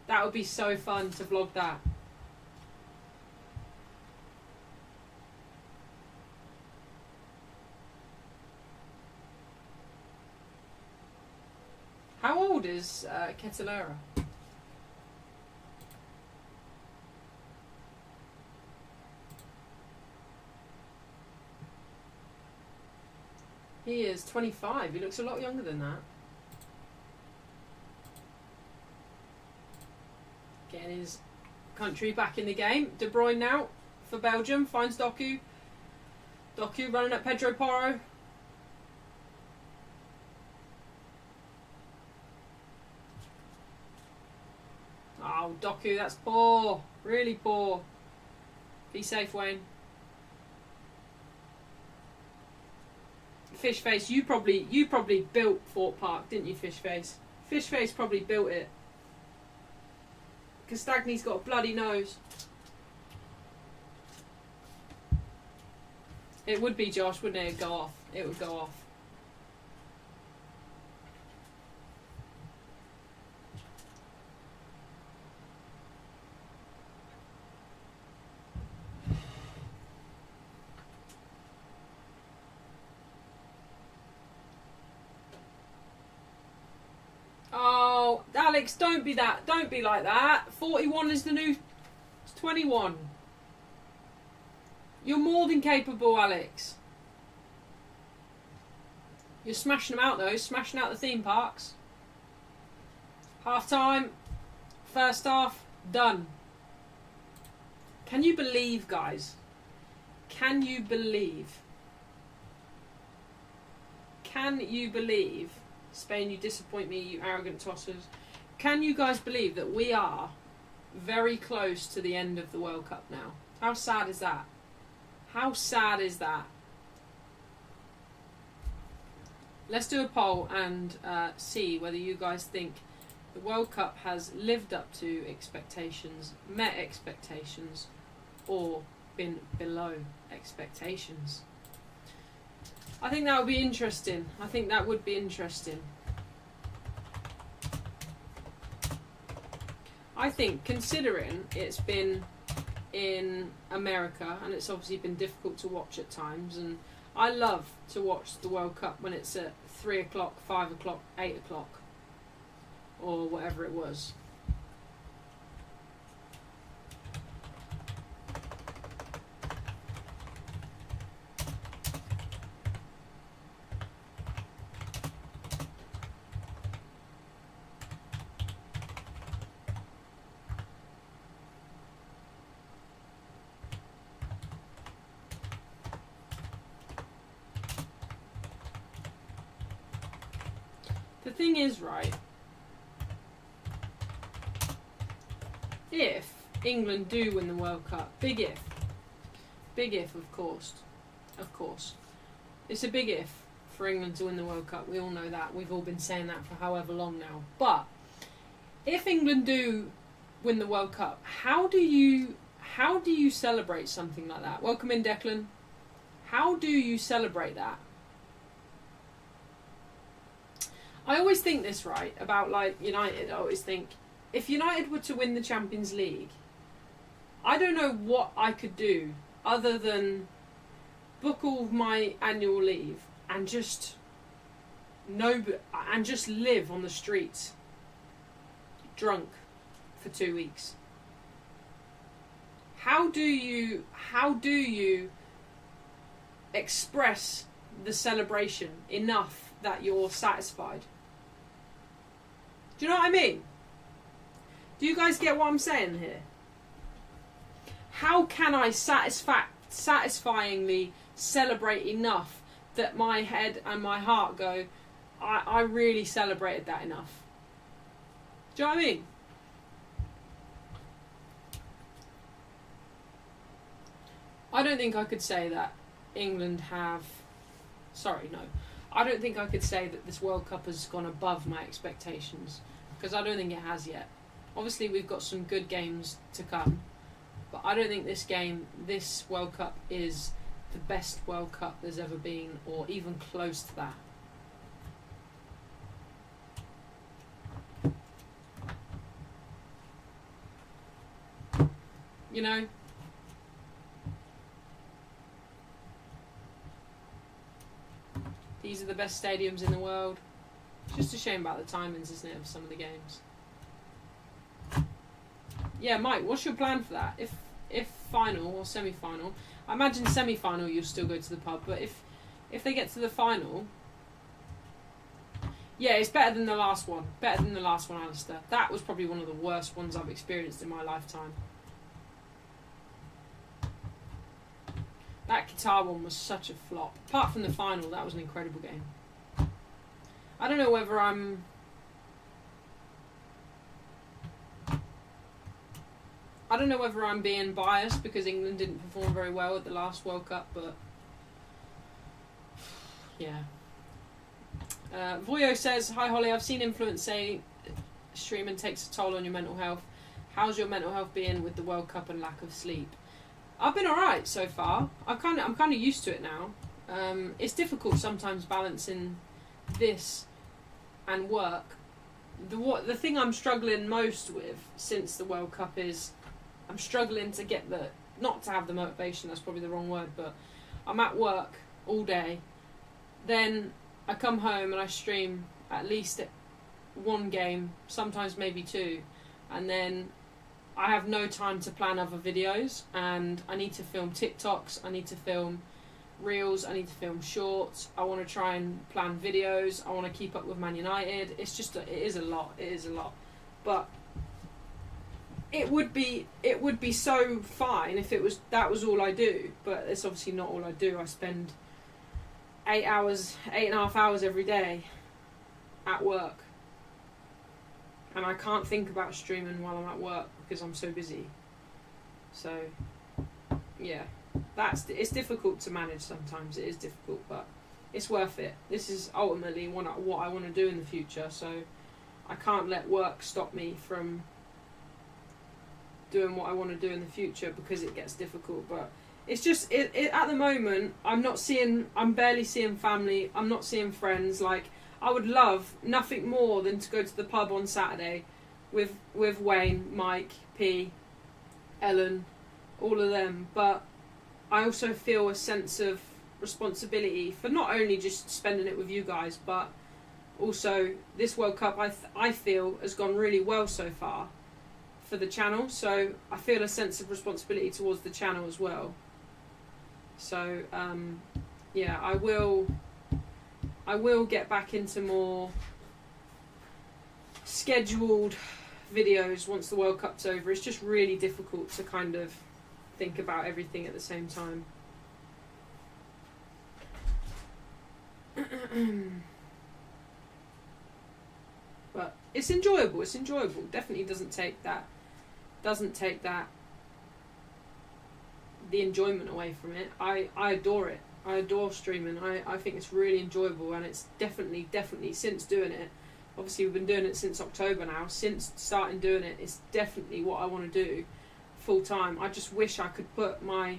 That would be so fun to vlog that. How old is Ketelera? He is 25. He looks a lot younger than that. Getting his country back in the game. De Bruyne now for Belgium. Finds Doku. Doku running at Pedro Porro. Oh, Doku, that's poor. Really poor. Be safe, Wayne. Fishface, you probably built Fort Park, didn't you, Fishface? Fishface probably built it. Castagni's got a bloody nose. It would be, Josh, wouldn't it? It'd go off. It would go off. Oh, Alex, don't be that. Don't be like that. 41 is the new 21. You're more than capable, Alex. You're smashing them out, though. Smashing out the theme parks. Half time. First half. Done. Can you believe, guys? Can you believe? Can you believe? Spain, you disappoint me, you arrogant tossers. Can you guys believe that we are very close to the end of the World Cup now? How sad is that? How sad is that? Let's do a poll and see whether you guys think the World Cup has lived up to expectations, met expectations, or been below expectations. I think that would be interesting. I think that would be interesting. I think, considering it's been in America and it's obviously been difficult to watch at times, and I love to watch the World Cup when it's at 3 o'clock, 5 o'clock, 8 o'clock, or whatever it was. The thing is, right, if England do win the World Cup, big if, of course, it's a big if for England to win the World Cup. We all know that. We've all been saying that for however long now. But if England do win the World Cup, how do you celebrate something like that? Welcome in, Declan. How do you celebrate that? I always think this, right, about like United. I always think if United were to win the Champions League, I don't know what I could do other than book all of my annual leave and just live on the streets drunk for 2 weeks. How do you express the celebration enough that you're satisfied? Do you know what I mean? Do you guys get what I'm saying here? How can I satisfyingly celebrate enough that my head and my heart go, I really celebrated that enough? Do you know what I mean? I don't think I could say that England have... Sorry, no. I don't think I could say that this World Cup has gone above my expectations, because I don't think it has yet. Obviously, we've got some good games to come, but I don't think this World Cup is the best World Cup there's ever been, or even close to that. You know? These are the best stadiums in the world. It's just a shame about the timings, isn't it, of some of the games. Yeah, Mike, what's your plan for that? If final or semi-final, I imagine semi-final you'll still go to the pub, but if they get to the final, yeah, it's better than the last one. Better than the last one, Alistair. That was probably one of the worst ones I've experienced in my lifetime. That Qatar one was such a flop. Apart from the final, that was an incredible game. I don't know whether I'm... being biased because England didn't perform very well at the last World Cup, but Yeah. Voyo says, hi Holly, I've seen influencers say streaming takes a toll on your mental health. How's your mental health been with the World Cup and lack of sleep? I've been alright so far. I'm kind of used to it now. It's difficult sometimes balancing this and work. The thing I'm struggling most with since the World Cup is I'm struggling to get not to have the motivation, that's probably the wrong word, but I'm at work all day, then I come home and I stream at least one game, sometimes maybe two, and then I have no time to plan other videos, and I need to film TikToks, I need to film reels, I need to film shorts, I want to try and plan videos, I want to keep up with Man United. It's just, it is a lot, but it would be so fine if that was all I do, but it's obviously not all I do. I spend 8.5 hours every day at work, and I can't think about streaming while I'm at work because I'm so busy. So yeah, it's difficult to manage sometimes. It is difficult, but it's worth it. This is ultimately what I want to do in the future, so I can't let work stop me from doing what I want to do in the future because it gets difficult. But it's just at the moment I'm barely seeing family, I'm not seeing friends. Like, I would love nothing more than to go to the pub on Saturday with Wayne, Mike, P, Ellen, all of them, but I also feel a sense of responsibility for not only just spending it with you guys, but also this World Cup I feel has gone really well so far for the channel, so I feel a sense of responsibility towards the channel as well. So yeah, I will get back into more scheduled videos once the World Cup's over. It's just really difficult to kind of think about everything at the same time. But it's enjoyable. Definitely doesn't take that the enjoyment away from it. I adore it. I adore streaming. I think it's really enjoyable, and it's definitely since doing it, obviously we've been doing it since October now, since starting doing it, it's definitely what I want to do full time. I just wish I could put my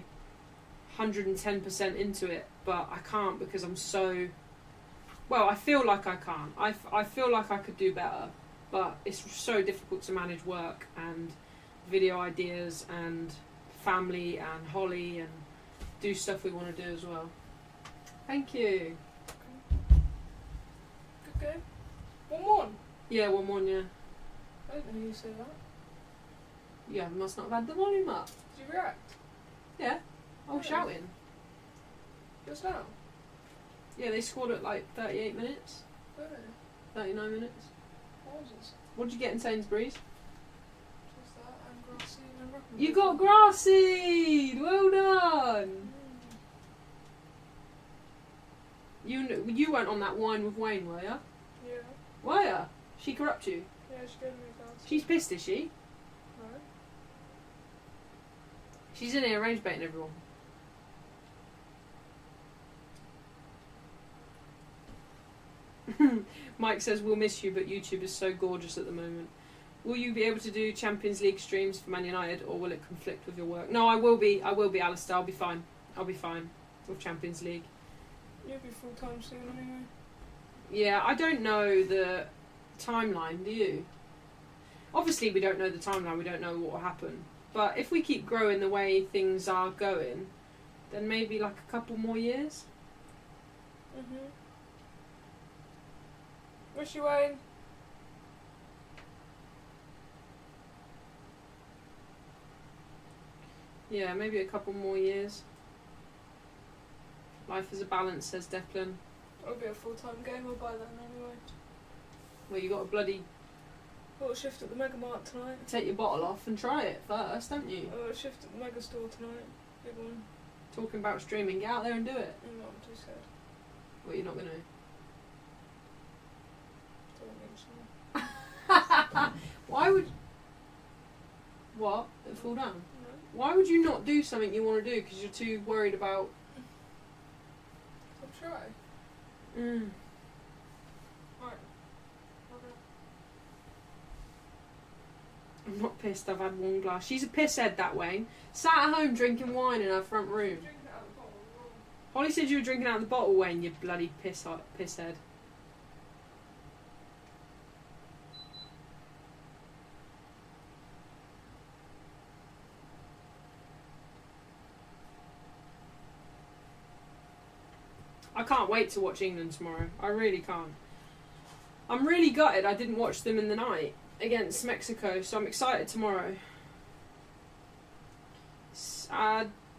110% into it, but I can't because I'm so, well, I feel like I can't. I feel like I could do better, but it's so difficult to manage work and video ideas and family and Holly and do stuff we want to do as well. Thank you. Good game. 1-1. Yeah, 1-1, yeah. I didn't know you said that. Yeah, I must not have had the volume up. Did you react? Yeah, I was shouting. Just now? Yeah, they scored at like 38 minutes. Really? 39 minutes. What was this? What did you get in Sainsbury's? Just that and grass seed and rock. You got grass seed! Well done! You weren't on that wine with Wayne, were ya? Yeah. Were ya? She corrupt you? Yeah, she gave me a glass. She's pissed, is she? No. She's in here rage baiting everyone. Mike says, we'll miss you, but YouTube is so gorgeous at the moment. Will you be able to do Champions League streams for Man United, or will it conflict with your work? No, I will be, Alistair. I'll be fine with Champions League. You'll be full-time soon anyway. Yeah, I don't know the timeline, do you? Obviously we don't know the timeline, we don't know what will happen. But if we keep growing the way things are going, then maybe like a couple more years. Wish you Wayne. Yeah, maybe a couple more years. Life is a balance, says Declan. I'll be a full-time gamer by then anyway. Well, you got to bloody Got a shift at the Mega Mart tonight. take your bottle off and try it first, don't you? Got a shift at the Mega Store tonight. Big one. Talking about streaming, get out there and do it. I'm not too scared. Well, you're not going Don't think so. Why would... What? It fall down? No. Why would you not do something you want to do because you're too worried about... I'll try. Mm. Right. Okay. I'm not pissed. I've had one glass. She's a pisshead, that Wayne. Sat at home drinking wine in her front room. Drink it out of the bottle. Holly said you were drinking out of the bottle, Wayne. You bloody pisshead. I can't wait to watch England tomorrow. I really can't. I'm really gutted I didn't watch them in the night against Mexico, so I'm excited tomorrow.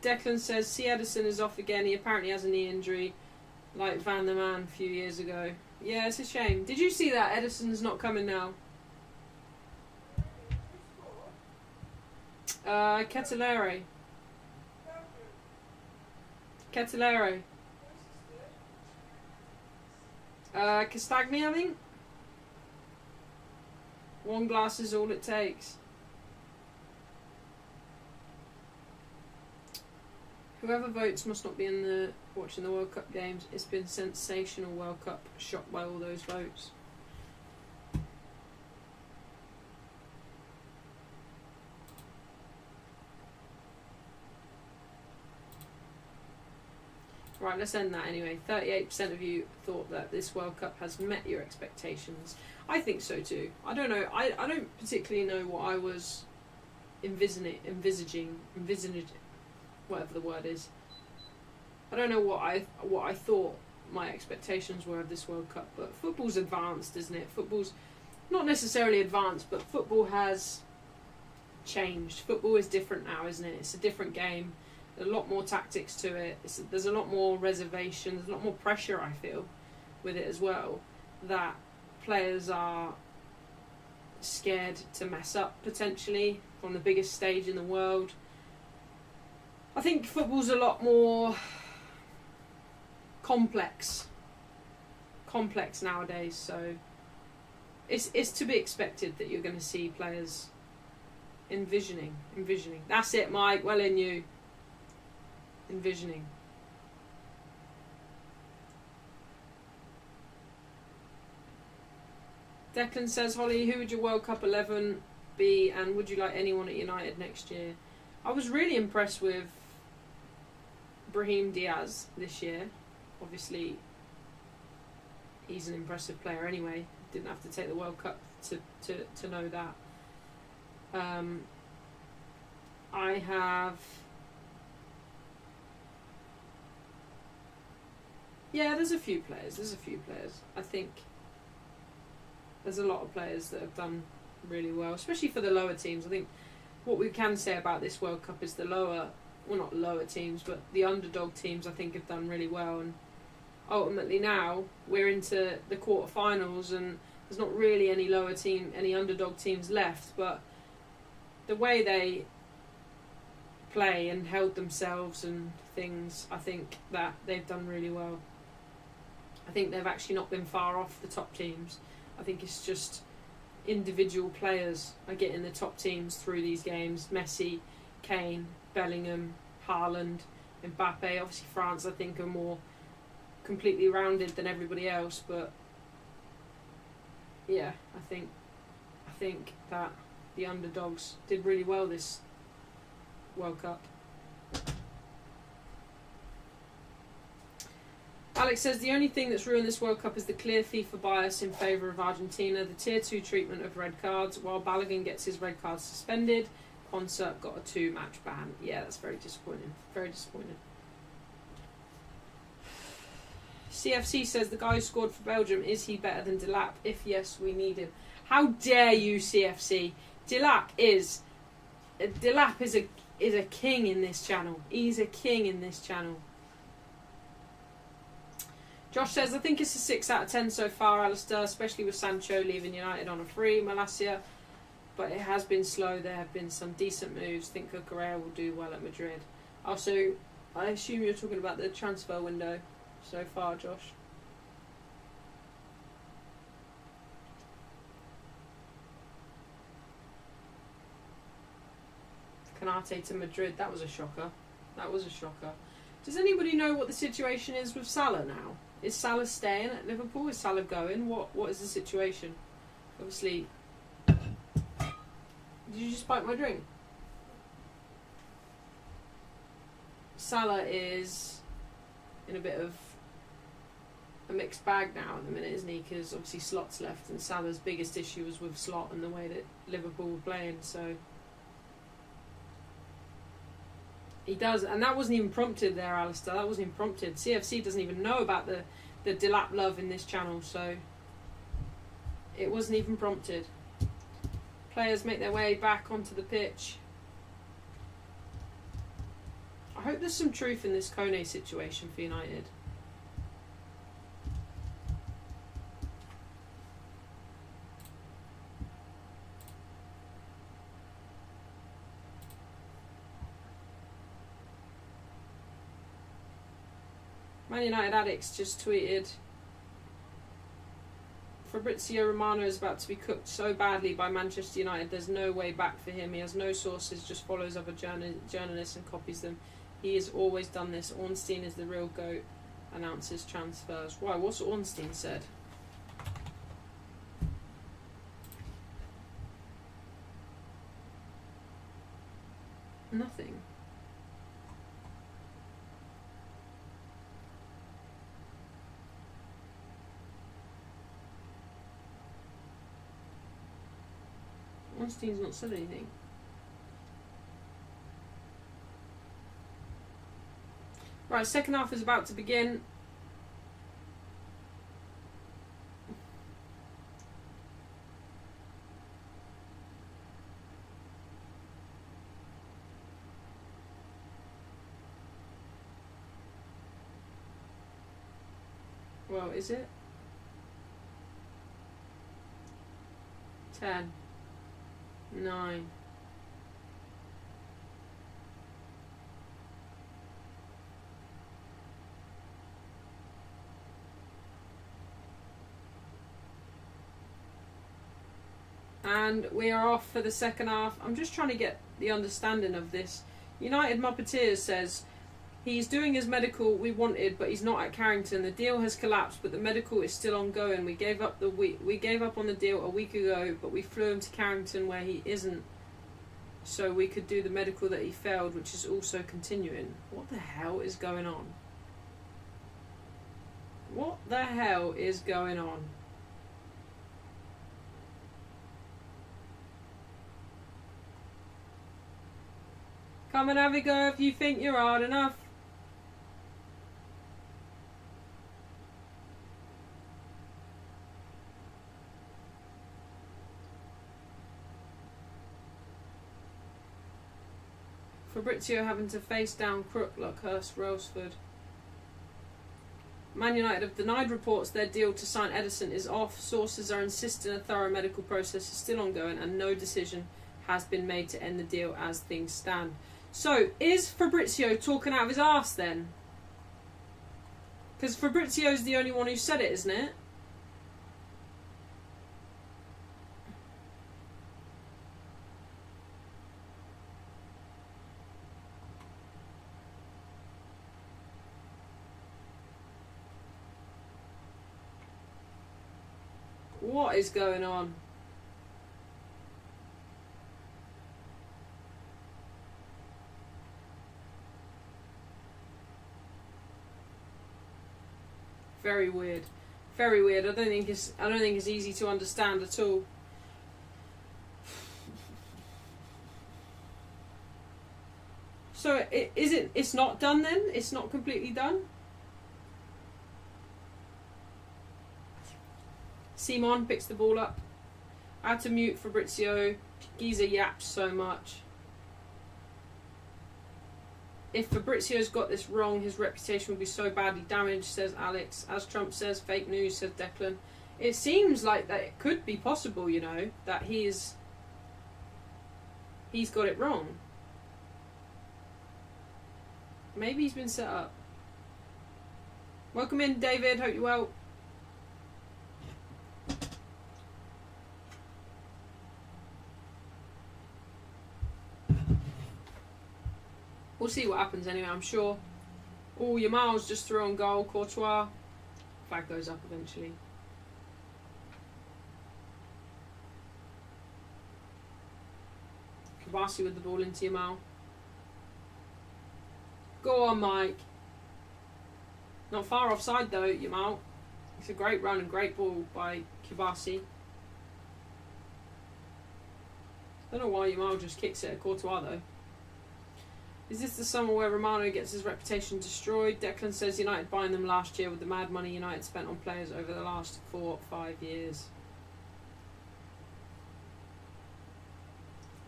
Declan says, C. Edison is off again. He apparently has a knee injury, like Van der Man a few years ago. Yeah, it's a shame. Did you see that? Edison's not coming now. Ketelere. Castagni, I think. One glass is all it takes. Whoever votes must not be in the watching the World Cup games. It's been sensational World Cup. Shocked by all those votes. Right, let's end that anyway. 38% of you thought that this World Cup has met your expectations. I think so too. I don't know. I don't particularly know what I was envisaging, whatever the word is. I don't know what I thought my expectations were of this World Cup. But football's advanced, isn't it? Football's not necessarily advanced, but football has changed. Football is different now, isn't it? It's a different game. There's a lot more tactics to it. There's a lot more reservation. There's a lot more pressure, I feel, with it as well. That players are scared to mess up, potentially, on the biggest stage in the world. I think football's a lot more complex nowadays, so it's to be expected that you're going to see players envisioning. That's it, Mike. Well in you. Envisioning. Declan says, Holly, who would your World Cup 11 be, and would you like anyone at United next year? I was really impressed with Brahim Diaz this year. Obviously, he's an impressive player anyway. Didn't have to take the World Cup to know that. I have... Yeah, there's a few players. I think there's a lot of players that have done really well, especially for the lower teams. I think what we can say about this World Cup is the not lower teams, but the underdog teams, I think, have done really well. And ultimately now we're into the quarterfinals, and there's not really any underdog teams left. But the way they play and held themselves and things, I think that they've done really well. I think they've actually not been far off the top teams. I think it's just individual players are getting the top teams through these games. Messi, Kane, Bellingham, Haaland, Mbappe. Obviously France, I think, are more completely rounded than everybody else. But yeah, I think that the underdogs did really well this World Cup. Alex says the only thing that's ruined this World Cup is the clear FIFA bias in favour of Argentina, the tier 2 treatment of red cards. While Balogun gets his red card suspended, Concert got a 2-match ban. Yeah, that's very disappointing. Very disappointing. CFC says the guy who scored for Belgium, is he better than Delap? If yes, we need him. How dare you, CFC? Delap is a king in this channel. He's a king in this channel. Josh says, I think it's a 6 out of 10 so far, Alistair, especially with Sancho leaving United on a free, Malacia. But it has been slow. There have been some decent moves. I think Correa will do well at Madrid. Also, I assume you're talking about the transfer window so far, Josh. Canate to Madrid. That was a shocker. Does anybody know what the situation is with Salah now? Is Salah staying at Liverpool? Is Salah going? What is the situation? Obviously, did you just bite my drink? Salah is in a bit of a mixed bag now at the minute, isn't he? Because obviously Slot's left, and Salah's biggest issue was with Slot and the way that Liverpool were playing. So he does, and that wasn't even prompted there, Alistair. That wasn't even prompted. CFC doesn't even know about the Delap love in this channel, so it wasn't even prompted. Players make their way back onto the pitch. I hope there's some truth in this Kone situation for United. Man United Addicts just tweeted, Fabrizio Romano is about to be cooked so badly by Manchester United, there's no way back for him. He has no sources, just follows other journalists and copies them. He has always done this. Ornstein is the real GOAT, announces transfers. Why? What's Ornstein said? Nothing. Ornstein's not said anything. Right, second half is about to begin. Well, is it? 10, 9. And we are off for the second half. I'm just trying to get the understanding of this. United Muppeteers says, he's doing his medical we wanted, but he's not at Carrington. The deal has collapsed, but the medical is still ongoing. We gave up on the deal a week ago, but we flew him to Carrington where he isn't, so we could do the medical that he failed, which is also continuing. What the hell is going on? What the hell is going on? Come and have a go if you think you're hard enough. Fabrizio having to face down crook like Hurst Ralsford. Man United have denied reports their deal to sign Edison is off. Sources are insisting a thorough medical process is still ongoing and no decision has been made to end the deal as things stand. So, is Fabrizio talking out of his arse then? Because Fabrizio's the only one who said it, isn't it? What is going on? Very weird. Very weird. I don't think it's easy to understand at all. So it's not done then? It's not completely done? Simon picks the ball up. I had to mute Fabrizio. Giza yaps so much. If Fabrizio's got this wrong, his reputation will be so badly damaged, says Alex. As Trump says, fake news, says Declan. It seems like that it could be possible, you know, that he's got it wrong. Maybe he's been set up. Welcome in, David. Hope you're well. We'll see what happens anyway, I'm sure. Oh, Yamal's just threw on goal. Courtois. Flag goes up eventually. Kabasi with the ball into Yamal. Go on, Mike. Not far offside though, Yamal. It's a great run and great ball by Kabasi. Don't know why Yamal just kicks it at Courtois though. Is this the summer where Romano gets his reputation destroyed? Declan says United buying them last year with the mad money United spent on players over the last 4 or 5 years.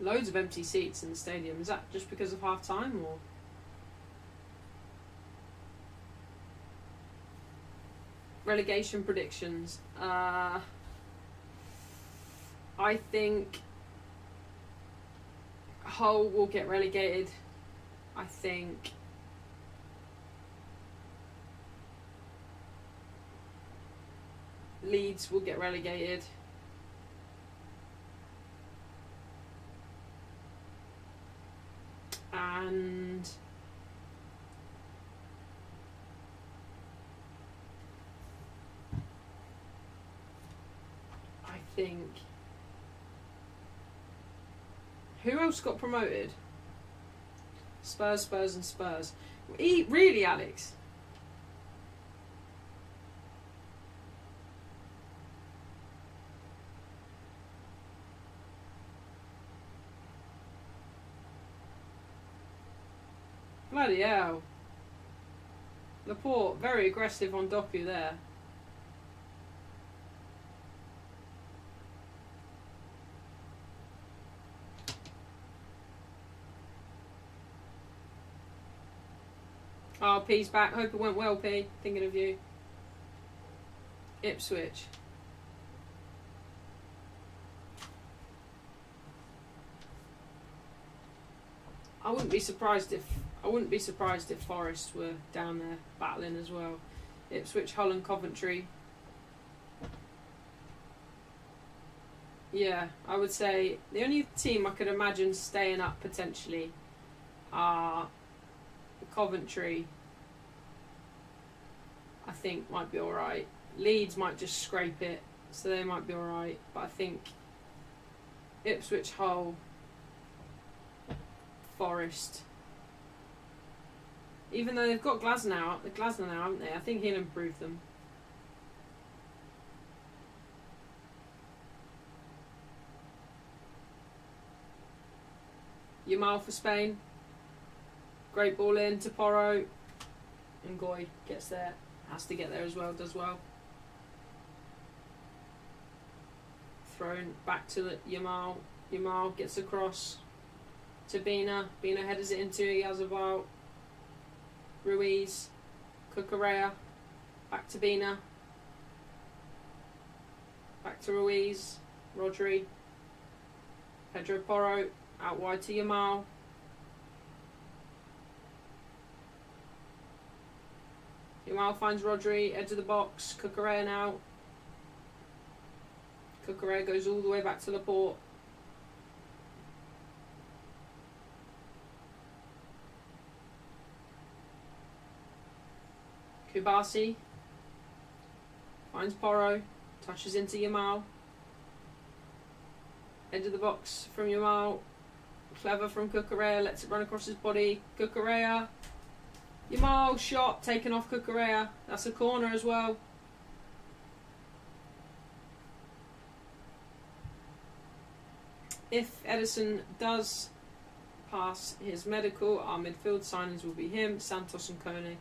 Loads of empty seats in the stadium. Is that just because of half time or? Relegation predictions. I think Hull will get relegated. I think Leeds will get relegated. And I think who else got promoted? Spurs and Spurs. Really, Alex? Bloody hell. Laporte, very aggressive on Doku there. Oh, P's back. Hope it went well, P. Thinking of you. Ipswich. I wouldn't be surprised if Forest were down there battling as well. Ipswich, Hull and Coventry. Yeah, I would say the only team I could imagine staying up potentially are Coventry. I think might be alright. Leeds might just scrape it, so they might be alright. But I think Ipswich, Hull, Forest. Even though they've got Glasner now, haven't they? I think he'll improve them. Yamal for Spain. Great ball in to Porro. And Goy gets there. Has to get there as well, does well. Thrown back to Yamal. Yamal gets across to Bina. Bina headers it into Yazabal. Ruiz. Cucurella. Back to Bina. Back to Ruiz. Rodri. Pedro Porro. Out wide to Yamal. Yamal finds Rodri, edge of the box. Cucurella now. Cucurella goes all the way back to Laporte. Kubasi finds Porro, touches into Yamal. Edge of the box from Yamal. Clever from Cucurella, lets it run across his body. Cucurella. Yamal shot, taken off Cucurella. That's a corner as well. If Ederson does pass his medical, our midfield signings will be him, Santos and Kone.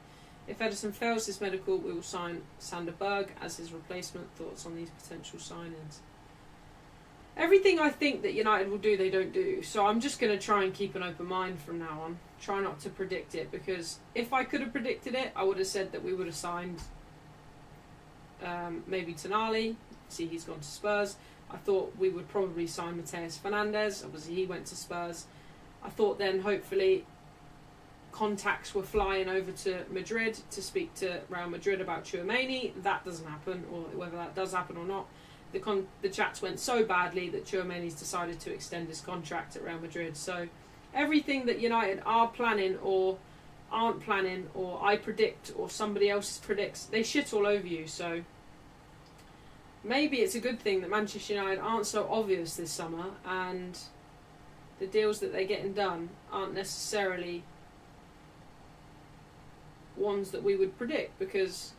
If Ederson fails his medical, we will sign Sander Berg as his replacement. Thoughts on these potential signings? Everything I think that United will do, they don't do. So I'm just going to try and keep an open mind from now on. Try not to predict it, because if I could have predicted it, I would have said that we would have signed maybe Tonali. See, he's gone to Spurs. I thought we would probably sign Mateus Fernandes. Obviously, he went to Spurs. I thought then, hopefully, contacts were flying over to Madrid to speak to Real Madrid about Tchouaméni. That doesn't happen, or whether that does happen or not. The chats went so badly that Tchouaméni's decided to extend his contract at Real Madrid. So everything that United are planning or aren't planning, or I predict, or somebody else predicts, they shit all over you. So maybe it's a good thing that Manchester United aren't so obvious this summer, and the deals that they're getting done aren't necessarily ones that we would predict, because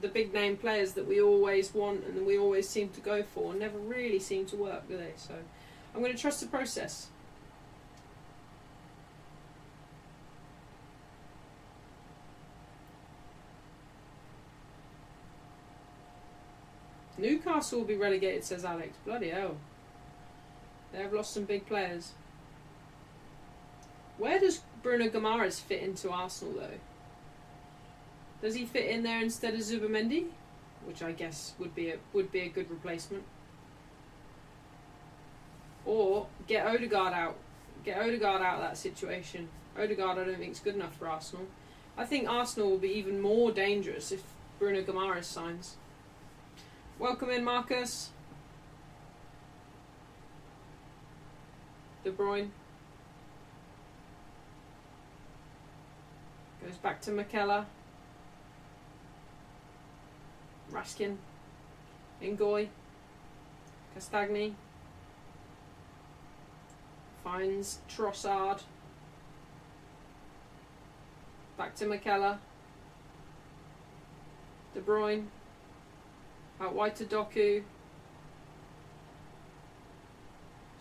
the big name players that we always want and that we always seem to go for never really seem to work, do they? So I'm going to trust the process. Newcastle will be relegated, says Alex. Bloody hell. They have lost some big players. Where does Bruno Guimaraes fit into Arsenal, though? Does he fit in there instead of Zubamendi? Which I guess would be a good replacement. Or get Odegaard out. Get Odegaard out of that situation. Odegaard I don't think is good enough for Arsenal. I think Arsenal will be even more dangerous if Bruno Guimaraes signs. Welcome in, Marcus. De Bruyne. Goes back to McKellar. Raskin. Ingoy. Castagni. Finds Trossard. Back to McKellar. De Bruyne. Out wide to Doku.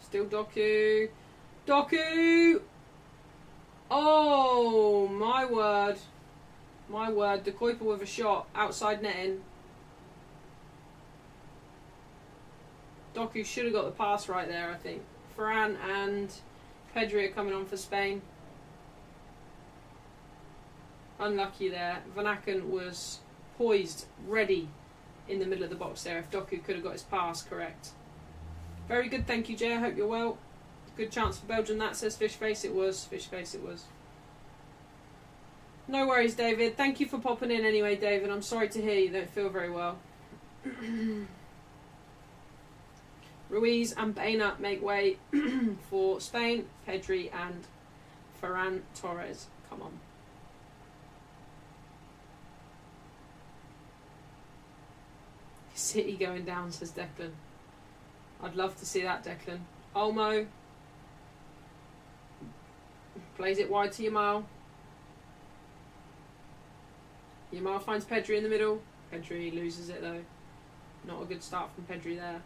Still Doku. Doku! Oh, my word. My word. De Kuyper with a shot. Outside netting. Doku should have got the pass right there, I think. Ferran and Pedri are coming on for Spain. Unlucky there. Van Aken was poised, ready in the middle of the box there if Doku could have got his pass correct. Very good, thank you, Jay. I hope you're well. Good chance for Belgium, that says Fishface. It was. Fishface it was. No worries, David. Thank you for popping in anyway, David. I'm sorry to hear you don't feel very well. Ruiz and Baena make way for Spain. Pedri and Ferran Torres. Come on. City going down, says Declan. I'd love to see that, Declan. Olmo. Plays it wide to Yamal. Yamal finds Pedri in the middle. Pedri loses it though. Not a good start from Pedri there.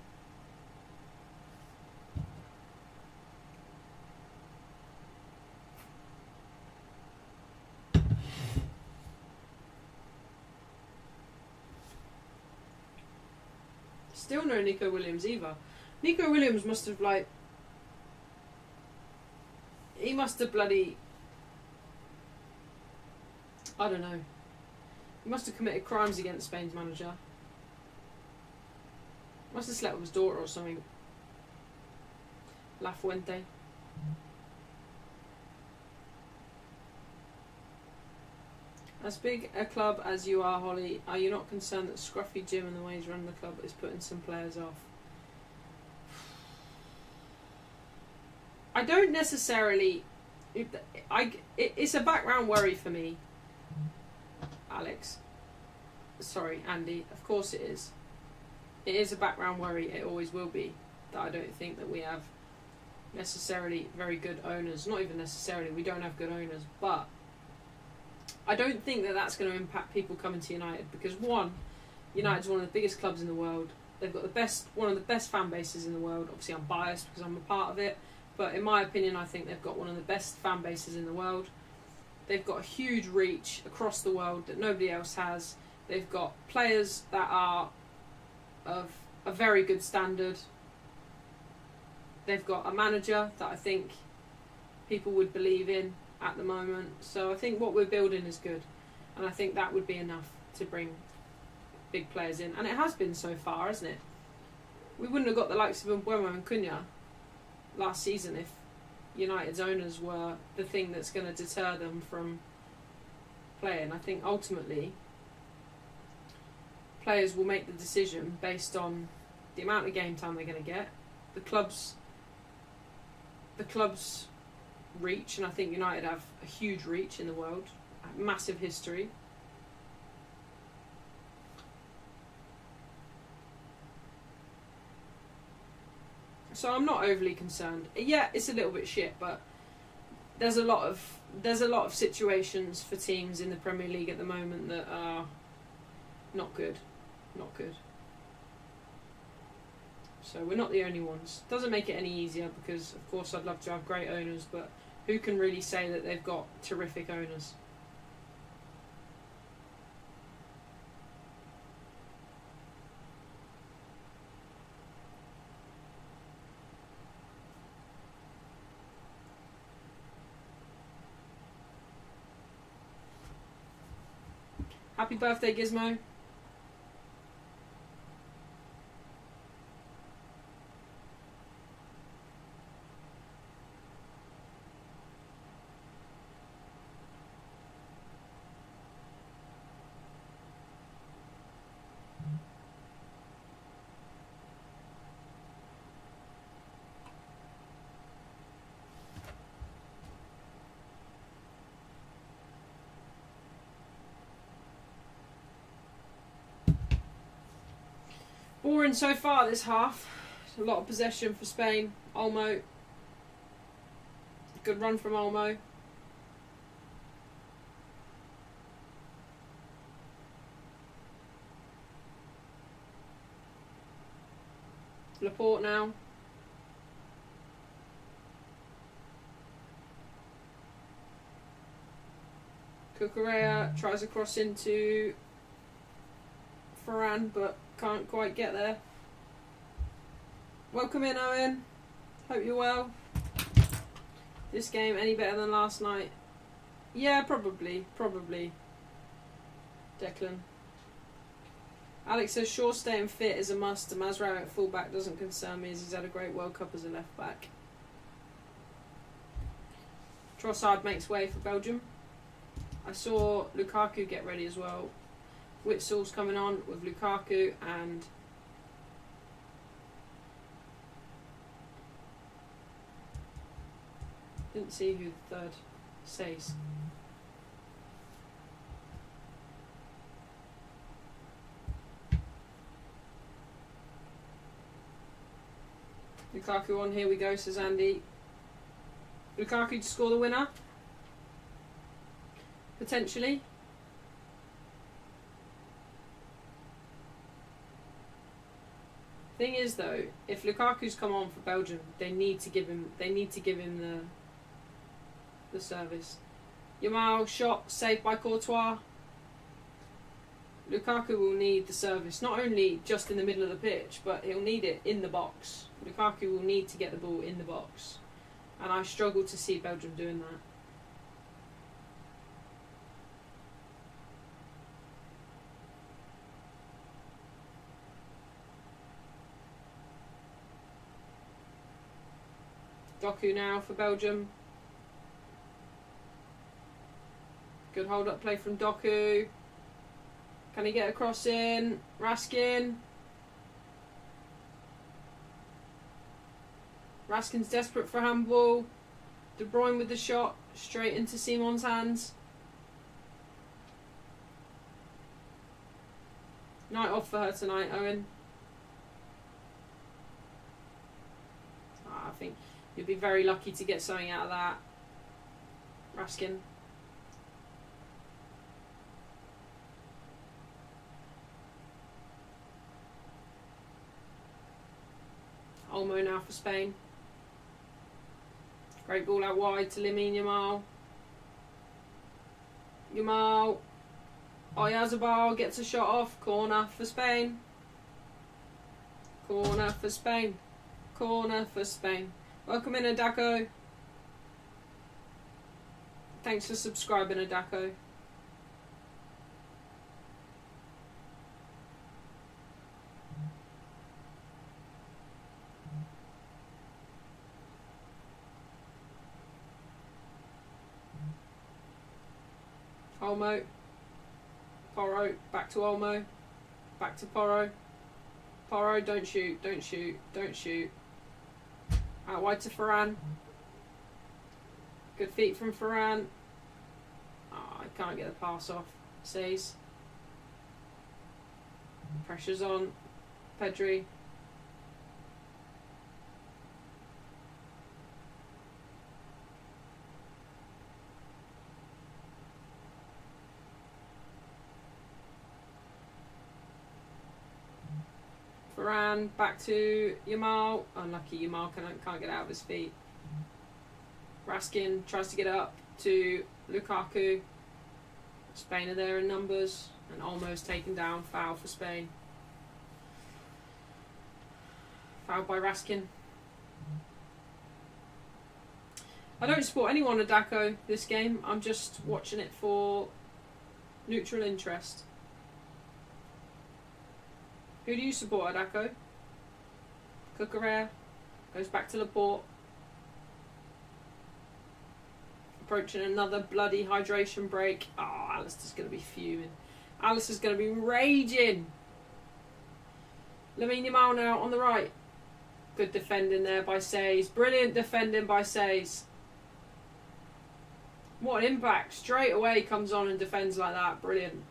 Still no Nico Williams either. Nico Williams must have he must have bloody, I don't know. He must have committed crimes against Spain's manager. Must have slept with his daughter or something. La Fuente. As big a club as you are, Holly, are you not concerned that Scruffy Jim and the way he's run the club is putting some players off? I don't necessarily... It's a background worry for me, Alex. Sorry, Andy. Of course it is. It is a background worry. It always will be. That I don't think that we have necessarily very good owners. Not even necessarily. We don't have good owners. But I don't think that that's going to impact people coming to United. Because one, United's one of the biggest clubs in the world. They've got one of the best fan bases in the world. Obviously I'm biased because I'm a part of it. But in my opinion, I think they've got one of the best fan bases in the world. They've got a huge reach across the world that nobody else has. They've got players that are of a very good standard. They've got a manager that I think people would believe in at the moment. So I think what we're building is good. And I think that would be enough to bring big players in. And it has been so far, hasn't it? We wouldn't have got the likes of Mbeumo and Cunha last season if United's owners were the thing that's going to deter them from playing. I think ultimately players will make the decision based on the amount of game time they're going to get, the club's reach, and I think United have a huge reach in the world. massive history. So I'm not overly concerned. Yeah, it's a little bit shit, but there's a lot of situations for teams in the Premier League at the moment that are not good. Not good. So we're not the only ones. Doesn't make it any easier because, of course, I'd love to have great owners, but who can really say that they've got terrific owners? Happy birthday, Gizmo. Boring so far this half. A lot of possession for Spain. Olmo. Good run from Olmo. Laporte now. Cucurella tries a cross into Varane, but can't quite get there. Welcome in, Owen. Hope you're well. This game any better than last night? Yeah, probably. Declan. Alex says, sure, staying fit is a must. The Mazraoui at fullback doesn't concern me as he's had a great World Cup as a left back. Trossard makes way for Belgium. I saw Lukaku get ready as well. Witzel's coming on with Lukaku and didn't see who the third says. Lukaku on, here we go, says Andy. Lukaku to score the winner? Potentially. Thing is though, if Lukaku's come on for Belgium, they need to give him the service. Yamal shot saved by Courtois. Lukaku will need the service, not only just in the middle of the pitch, but he'll need it in the box. Lukaku will need to get the ball in the box. And I struggle to see Belgium doing that. Doku now for Belgium. Good hold up play from Doku. Can he get a cross in? Raskin. Raskin's desperate for a handball. De Bruyne with the shot. Straight into Simon's hands. Night off for her tonight, Owen. I think you'd be very lucky to get something out of that. Raskin. Olmo now for Spain. Great ball out wide to Lamine Yamal. Yamal. Oyarzabal gets a shot off. Corner for Spain. Corner for Spain. Corner for Spain. Welcome in, Adako. Thanks for subscribing, Adako. Olmo. Porro. Back to Olmo. Back to Porro. Porro, don't shoot, don't shoot, don't shoot. Out wide to Varane. Good feet from Varane. Oh, I can't get the pass off. Says. Pressure's on. Pedri. Varane, back to Yamal. Unlucky Yamal can't get out of his feet. Raskin tries to get up to Lukaku. Spain are there in numbers and almost taken down. Foul for Spain. Fouled by Raskin. I don't support anyone at Daco this game. I'm just watching it for neutral interest. Who do you support at Daco? Cucurella goes back to Laporte. Approaching another bloody hydration break. Oh, Alistair's going to be fuming. Alistair's going to be raging. Lamine Yamal now on the right. Good defending there by Says. Brilliant defending by Says. What an impact. Straight away comes on and defends like that. Brilliant.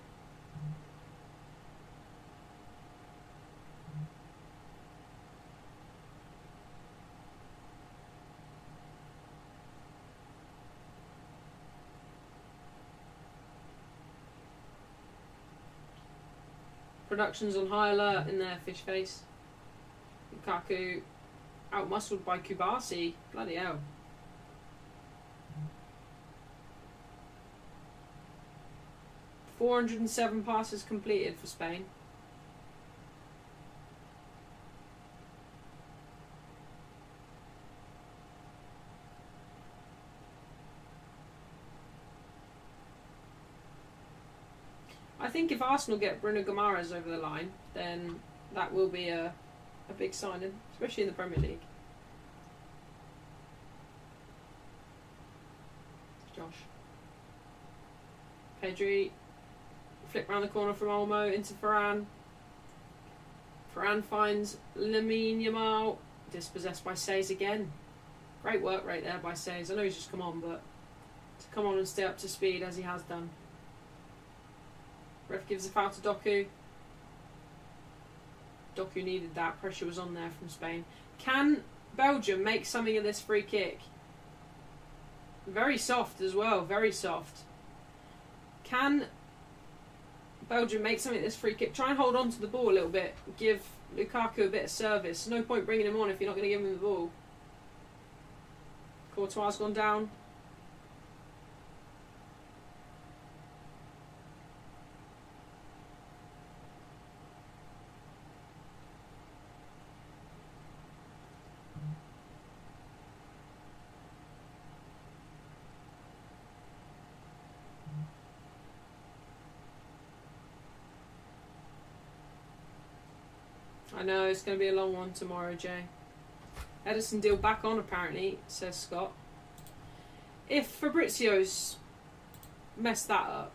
Production's on high alert in there, fish face. Lukaku outmuscled by Kubasi. Bloody hell. .407 passes completed for Spain. I think if Arsenal get Bruno Guimaraes over the line, then that will be a big signing, especially in the Premier League. Josh. Pedri. Flick round the corner from Olmo into Varane. Varane finds Lamine Yamal. Dispossessed by Says again. Great work right there by Says. I know he's just come on, but to come on and stay up to speed as he has done. Ref gives a foul to Doku. Doku needed that. Pressure was on there from Spain. Can Belgium make something of this free kick? Very soft as well. Very soft. Can Belgium make something of this free kick? Try and hold on to the ball a little bit. Give Lukaku a bit of service. No point bringing him on if you're not going to give him the ball. Courtois gone down. I know, it's going to be a long one tomorrow, Jay. Edison deal back on, apparently, says Scott. If Fabrizio's messed that up,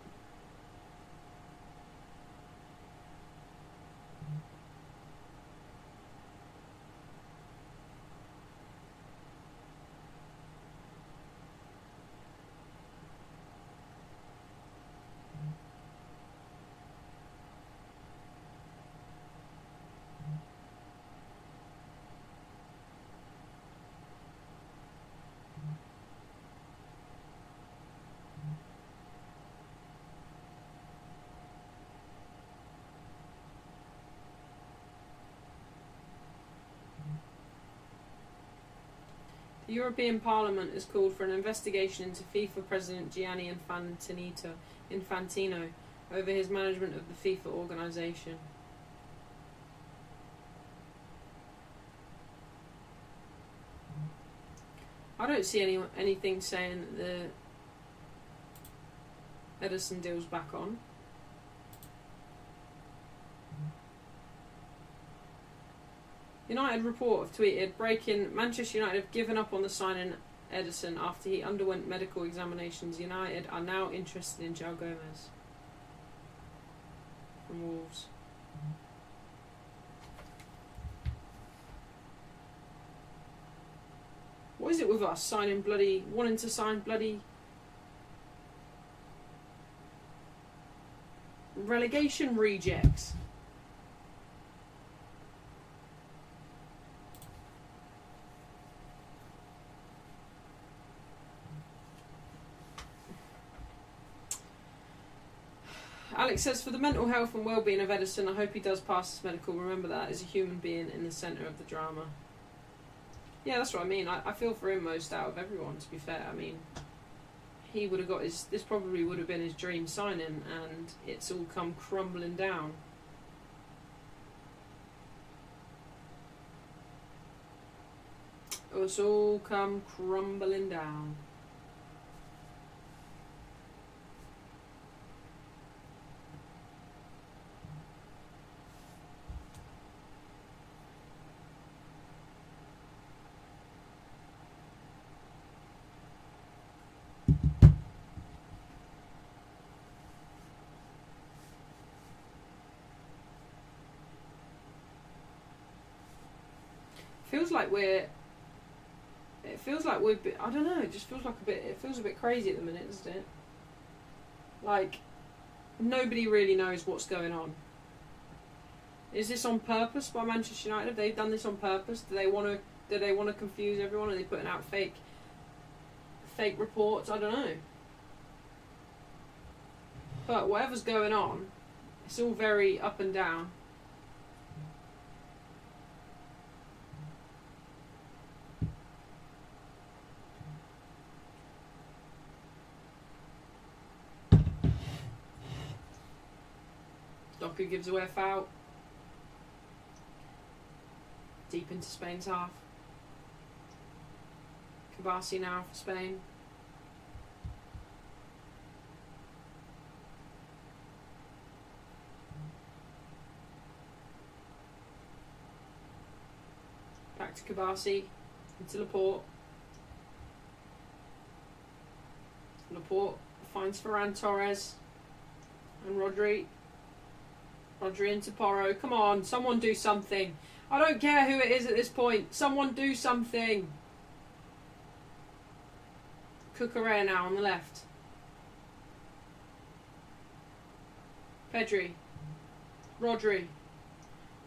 the European Parliament has called for an investigation into FIFA President Gianni Infantino over his management of the FIFA organisation. I don't see anything saying that the Edison deal's back on. United report have tweeted, breaking, Manchester United have given up on the signing Edison after he underwent medical examinations. United are now interested in João Gomez. From Wolves. What is it with us wanting to sign bloody Relegation rejects. Alex says, for the mental health and well-being of Edison, I hope he does pass his medical. Remember that as a human being in the centre of the drama. Yeah, that's what I mean. I feel for him most out of everyone, to be fair. I mean, he would have got his... This probably would have been his dream signing, and it's all come crumbling down. It's all come crumbling down. Feels like we're... It feels like we're... I don't know, it just feels like a bit... It feels a bit crazy at the minute, doesn't it? Like, nobody really knows what's going on. Is this on purpose by Manchester United? Have they done this on purpose? Do they want to confuse everyone? Are they putting out fake reports? I don't know. But whatever's going on, it's all very up and down. Doku gives away a foul. Deep into Spain's half. Kabasi now for Spain. Back to Kabasi. Into Laporte. Laporte finds Ferran Torres. And Rodri. Rodri into Porro. Come on, someone do something. I don't care who it is at this point. Someone do something. Cucurella now on the left. Pedri. Rodri.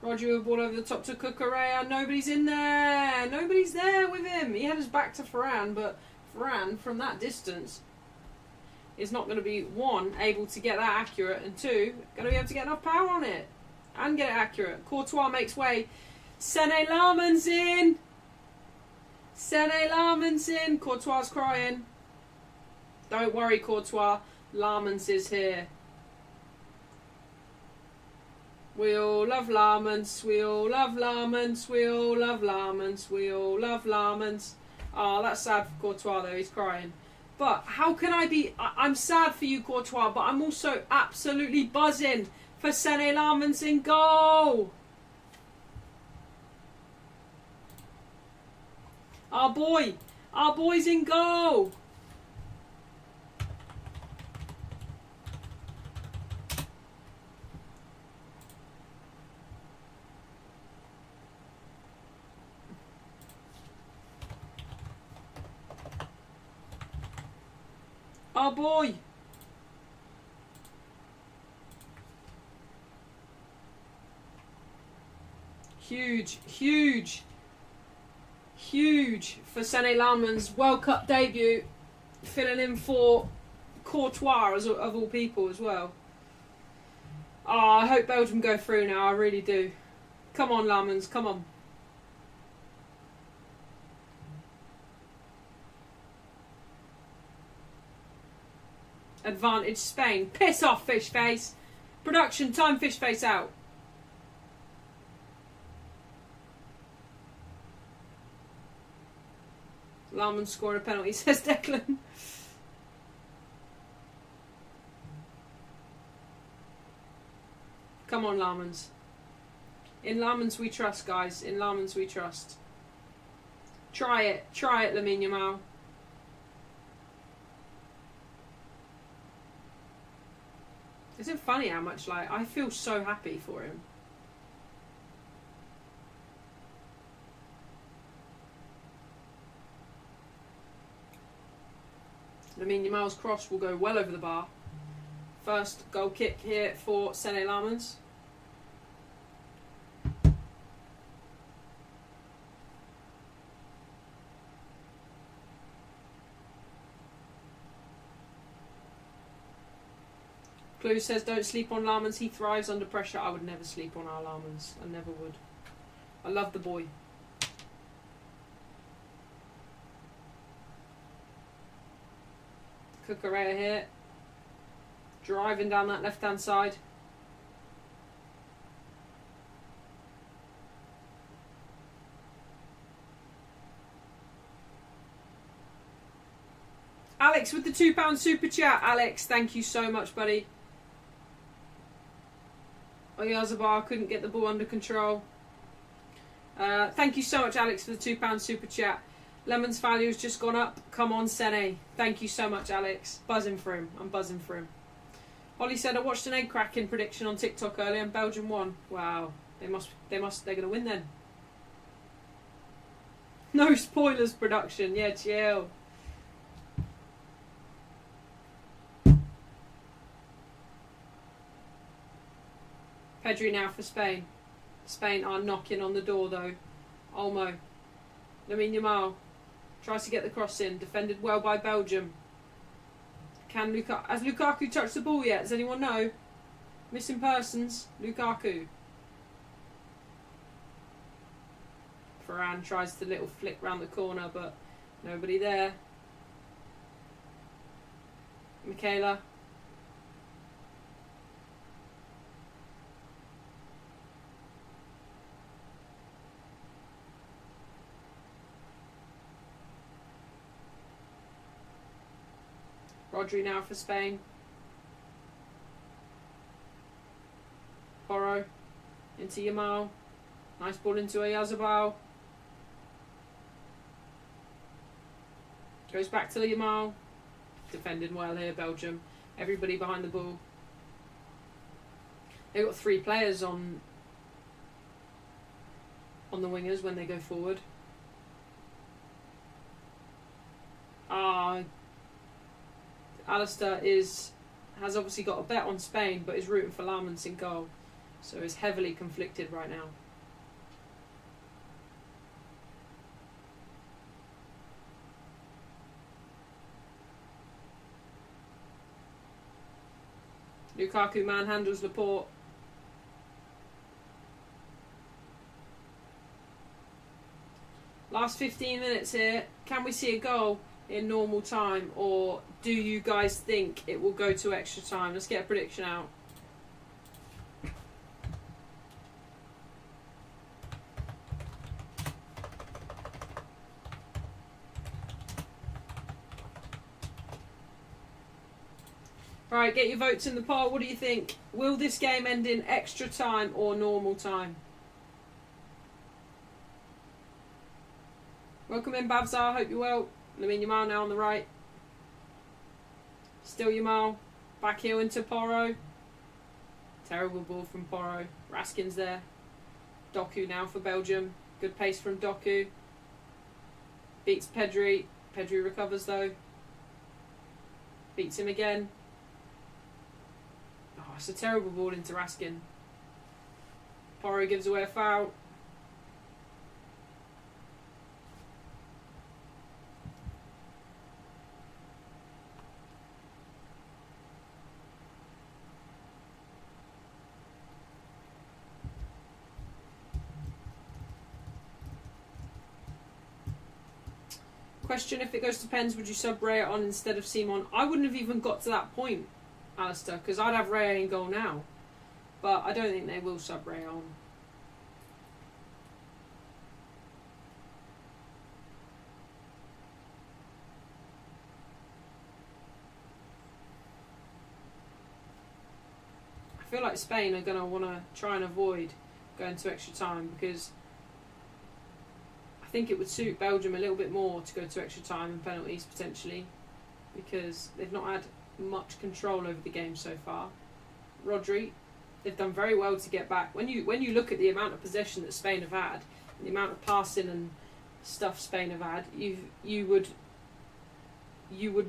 Rodri with ball over the top to Cucurella. Nobody's in there. Nobody's there with him. He had his back to Ferran, but Ferran, from that distance, is not going to be, one, able to get that accurate, and two, going to be able to get enough power on it and get it accurate. Courtois makes way. Sene Laman's in. Sene Laman's in. Courtois crying. Don't worry, Courtois. Lamans is here. We all love Lamans. We all love Lamans. We all love Lamans. We all love Lamans. Oh, that's sad for Courtois though. He's crying. But how can I be... I'm sad for you, Courtois, but I'm also absolutely buzzing for Sene Laman's in goal. Our boy's in goal. Our boy. Huge, huge, huge for Sene Laman's World Cup debut, filling in for Courtois of all people as well. Oh, I hope Belgium go through now, I really do. Come on, Lamans, come on. Advantage Spain. Piss off, fish face. Production time, fish face out. Laman scored a penalty, says Declan. Come on, Lamans. In Lamans we trust, guys. In Lamans we trust. Try it, Lamine Yamal. Isn't it funny how much, like, I feel so happy for him. Lamine Yamal's cross will go well over the bar. First goal kick here for Sene Lammens. Clue says, don't sleep on Lammens. He thrives under pressure. I would never sleep on our Lammens. I never would. I love the boy. Cucurella here. Driving down that left-hand side. Alex with the £2 super chat. Alex, thank you so much, buddy. Oyarzabal couldn't get the ball under control. Thank you so much, Alex, for the £2 super chat. Lemon's value has just gone up. Come on, Sene. Thank you so much, Alex. Buzzing for him. I'm buzzing for him. Holly said, I watched an egg cracking prediction on TikTok earlier and Belgium won. Wow. They're going to win then. No spoilers, production. Yeah, chill. Pedri now for Spain. Spain are knocking on the door though. Olmo. Lamine Yamal tries to get the cross in. Defended well by Belgium. Has Lukaku touched the ball yet? Does anyone know? Missing persons. Lukaku. Varane tries the little flick round the corner, but nobody there. Michaela. Rodri now for Spain. Porro into Yamal. Nice ball into Oyarzabal. Goes back to Yamal. Defending well here, Belgium. Everybody behind the ball. They've got 3 players on the wingers when they go forward. Alistair has obviously got a bet on Spain, but is rooting for Lammens in goal. So is heavily conflicted right now. Lukaku manhandles Laporte. Last 15 minutes here. Can we see a goal in normal time, or do you guys think it will go to extra time? Let's get a prediction out. Right, get your votes in the poll. What do you think? Will this game end in extra time or normal time? Welcome in, Bavzar. Hope you're well. Lamine Yamal now on the right. Still Yamal. Back heel into Porro. Terrible ball from Porro. Raskin's there. Doku now for Belgium. Good pace from Doku. Beats Pedri. Pedri recovers though. Beats him again. Oh, it's a terrible ball into Raskin. Porro gives away a foul. Question, if it goes to pens, would you sub Raya on instead of Simon? I wouldn't have even got to that point, Alistair, because I'd have Raya in goal now. But I don't think they will sub Raya on. I feel like Spain are going to want to try and avoid going to extra time, because I think it would suit Belgium a little bit more to go to extra time and penalties potentially, because they've not had much control over the game so far. Rodri, they've done very well to get back. When you look at the amount of possession that Spain have had, and the amount of passing and stuff Spain have had, you would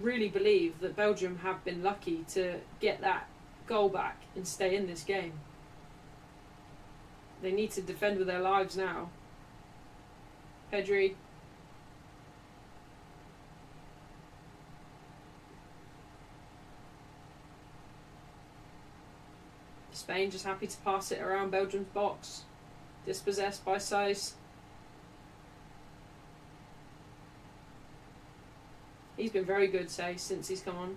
really believe that Belgium have been lucky to get that goal back and stay in this game. They need to defend with their lives now. Pedri. Spain just happy to pass it around Belgium's box. Dispossessed by Saïs. He's been very good, Saïs, since he's come on.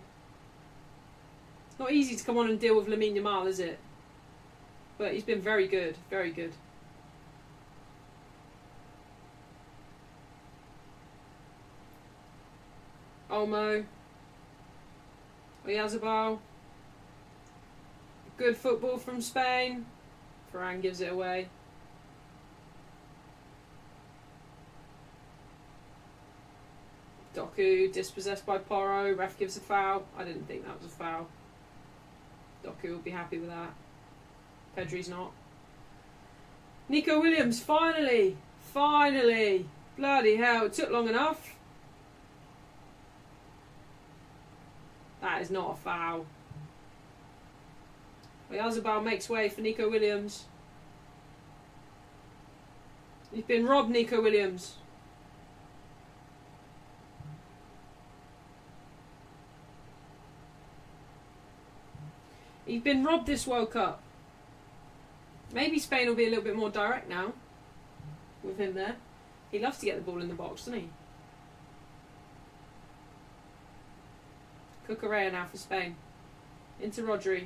It's not easy to come on and deal with Lamine Yamal, is it? But he's been very good, very good. Olmo. Oyarzabal. Good football from Spain. Varane gives it away. Doku dispossessed by Porro. Ref gives a foul. I didn't think that was a foul. Doku will be happy with that. Pedri's not. Nico Williams, finally! Finally! Bloody hell, it took long enough. That is not a foul. Oyarzabal makes way for Nico Williams. He's been robbed, Nico Williams. He's been robbed this World Cup. Maybe Spain will be a little bit more direct now with him there. He loves to get the ball in the box, doesn't he? Cucurella now for Spain. Into Rodri.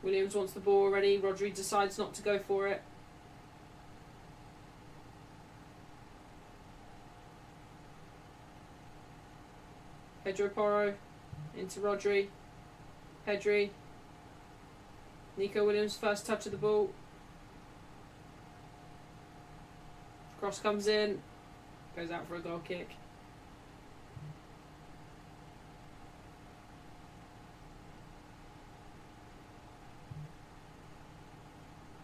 Williams wants the ball already. Rodri decides not to go for it. Pedro Porro. Into Rodri. Pedri. Nico Williams, first touch of the ball. Cross comes in. Goes out for a goal kick.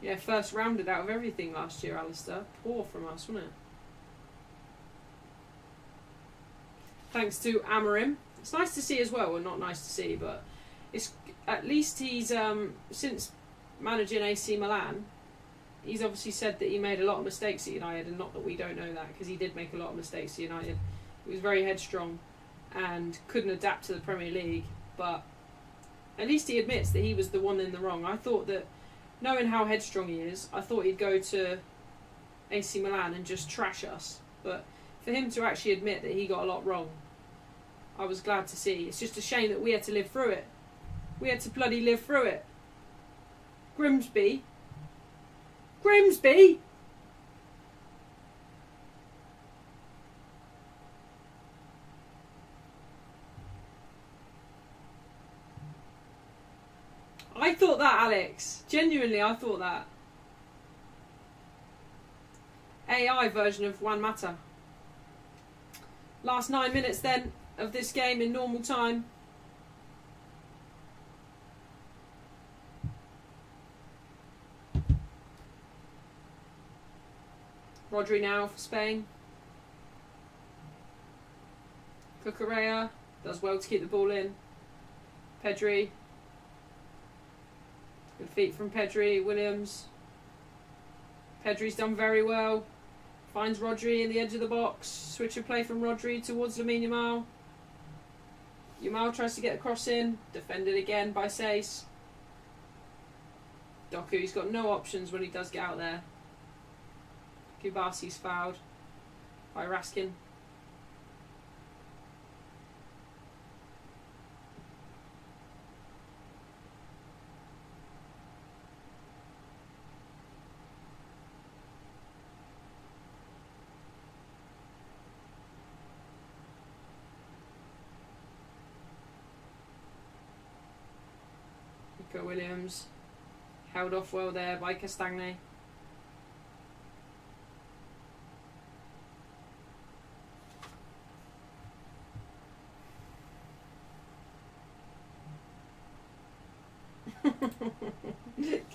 Yeah, first rounded out of everything last year, Alistair. Poor from us, wasn't it? Thanks to Amorim. It's nice to see as well, well not nice to see, but it's at least he's, since managing AC Milan, he's obviously said that he made a lot of mistakes at United, and not that we don't know that, because he did make a lot of mistakes at United. He was very headstrong and couldn't adapt to the Premier League, but at least he admits that he was the one in the wrong. I thought that, knowing how headstrong he is, I thought he'd go to AC Milan and just trash us, but for him to actually admit that he got a lot wrong, I was glad to see. It's just a shame that we had to live through it. We had to bloody live through it. Grimsby. Grimsby! I thought that, Alex. Genuinely, I thought that. AI version of Juan Mata. Last 9 minutes then of this game in normal time. Rodri now for Spain. Cucurella does well to keep the ball in. Pedri. Good feet from Pedri. Williams. Pedri's done very well. Finds Rodri in the edge of the box. Switch of play from Rodri towards Lamine Yamal. Yamal tries to get a cross in. Defended again by Saïs. Doku's got no options when he does get out there. Kubasi's fouled by Raskin. Nico Williams held off well there by Castagne.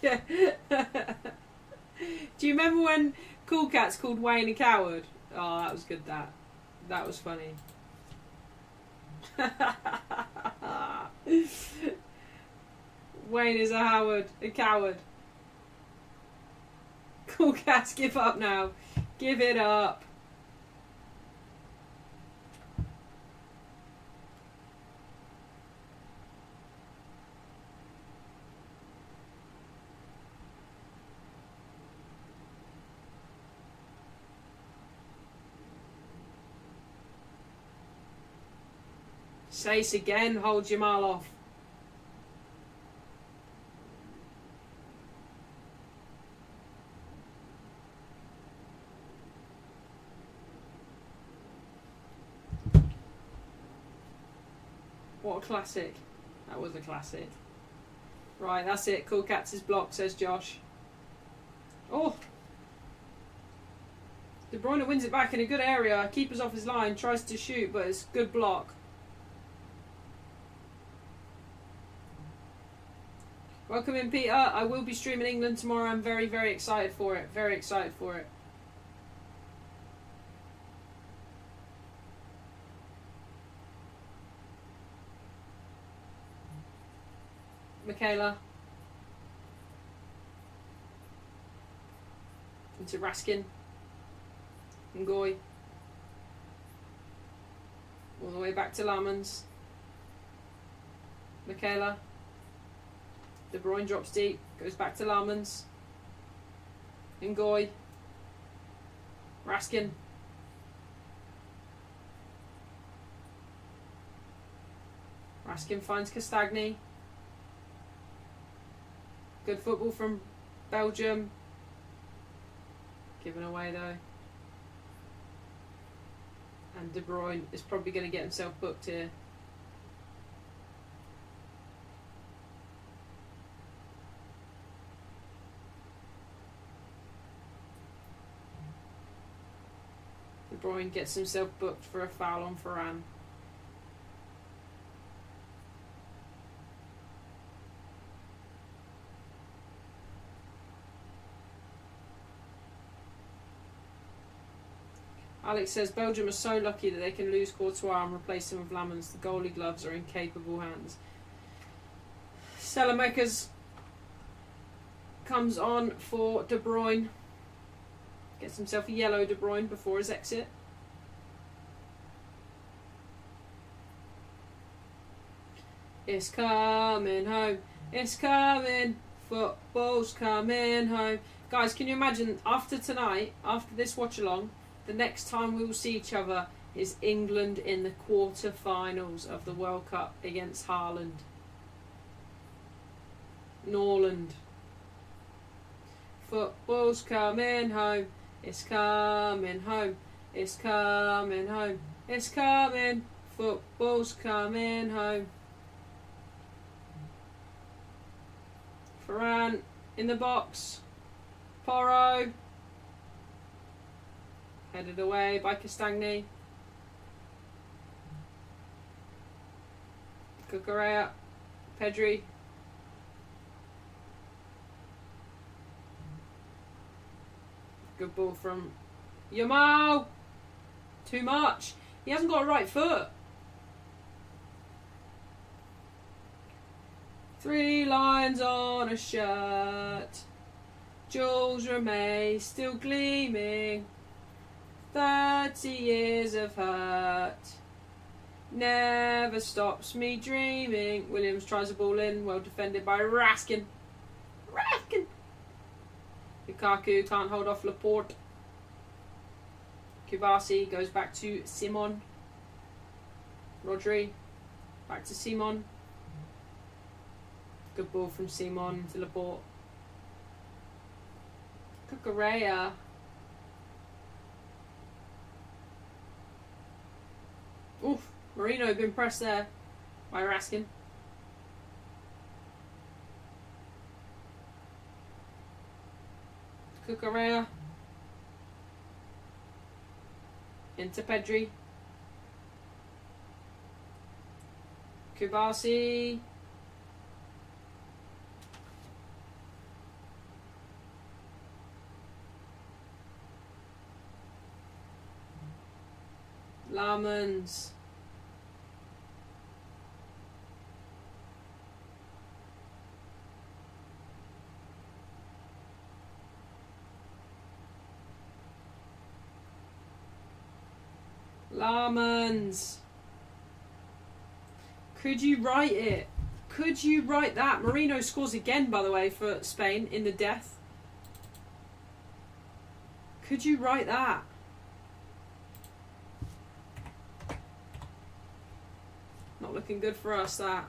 Yeah. Do you remember when Cool Cats called Wayne a coward? Oh, that was good. That was funny. Wayne is a coward. Cool Cats, give up now. Give it up. Sace again, hold Jamal off. What a classic. That was a classic. Right, that's it. Cool Cats is blocked, says Josh. Oh! De Bruyne wins it back in a good area. Keeper's off his line, tries to shoot, but it's good block. Welcome in, Peter. I will be streaming England tomorrow. I'm very, very excited for it. Very excited for it. Michaela. Into Raskin. Ngoy. All the way back to Lamans. Michaela. De Bruyne drops deep. Goes back to Lamans. Ngoy. Raskin. Raskin finds Castagni. Good football from Belgium. Given away though. And De Bruyne is probably going to get himself booked here. De Bruyne gets himself booked for a foul on Varane. Alex says Belgium are so lucky that they can lose Courtois and replace him with Lamans. The goalie gloves are in capable hands. Salamakers comes on for De Bruyne. Gets himself a yellow De Bruyne before his exit. It's coming home. It's coming. Football's coming home. Guys, can you imagine after tonight, after this watch along, the next time we will see each other is England in the quarter-finals of the World Cup against Haaland. Norland. Football's coming home. It's coming home. It's coming home. It's coming. Football's coming home. Varane in the box. Porro. Headed away by Castagni. Cucurella. Pedri. Good ball from Yamal. Too much. He hasn't got a right foot. 3 lines on a shirt. Jules Rimet still gleaming. 30 years of hurt. Never stops me dreaming. Williams tries a ball in. Well defended by Raskin. Raskin! Lukaku can't hold off Laporte. Kubasi goes back to Simon. Rodri. Back to Simon. Good ball from Simon to Laporte. Cucurella. Oof, Marino been pressed there by Raskin. Cucurella. Into Pedri. Kubasi. Lamans. Lamans. Could you write it? Could you write that? Marino scores again, by the way, for Spain in the death. Could you write that? Not looking good for us, that.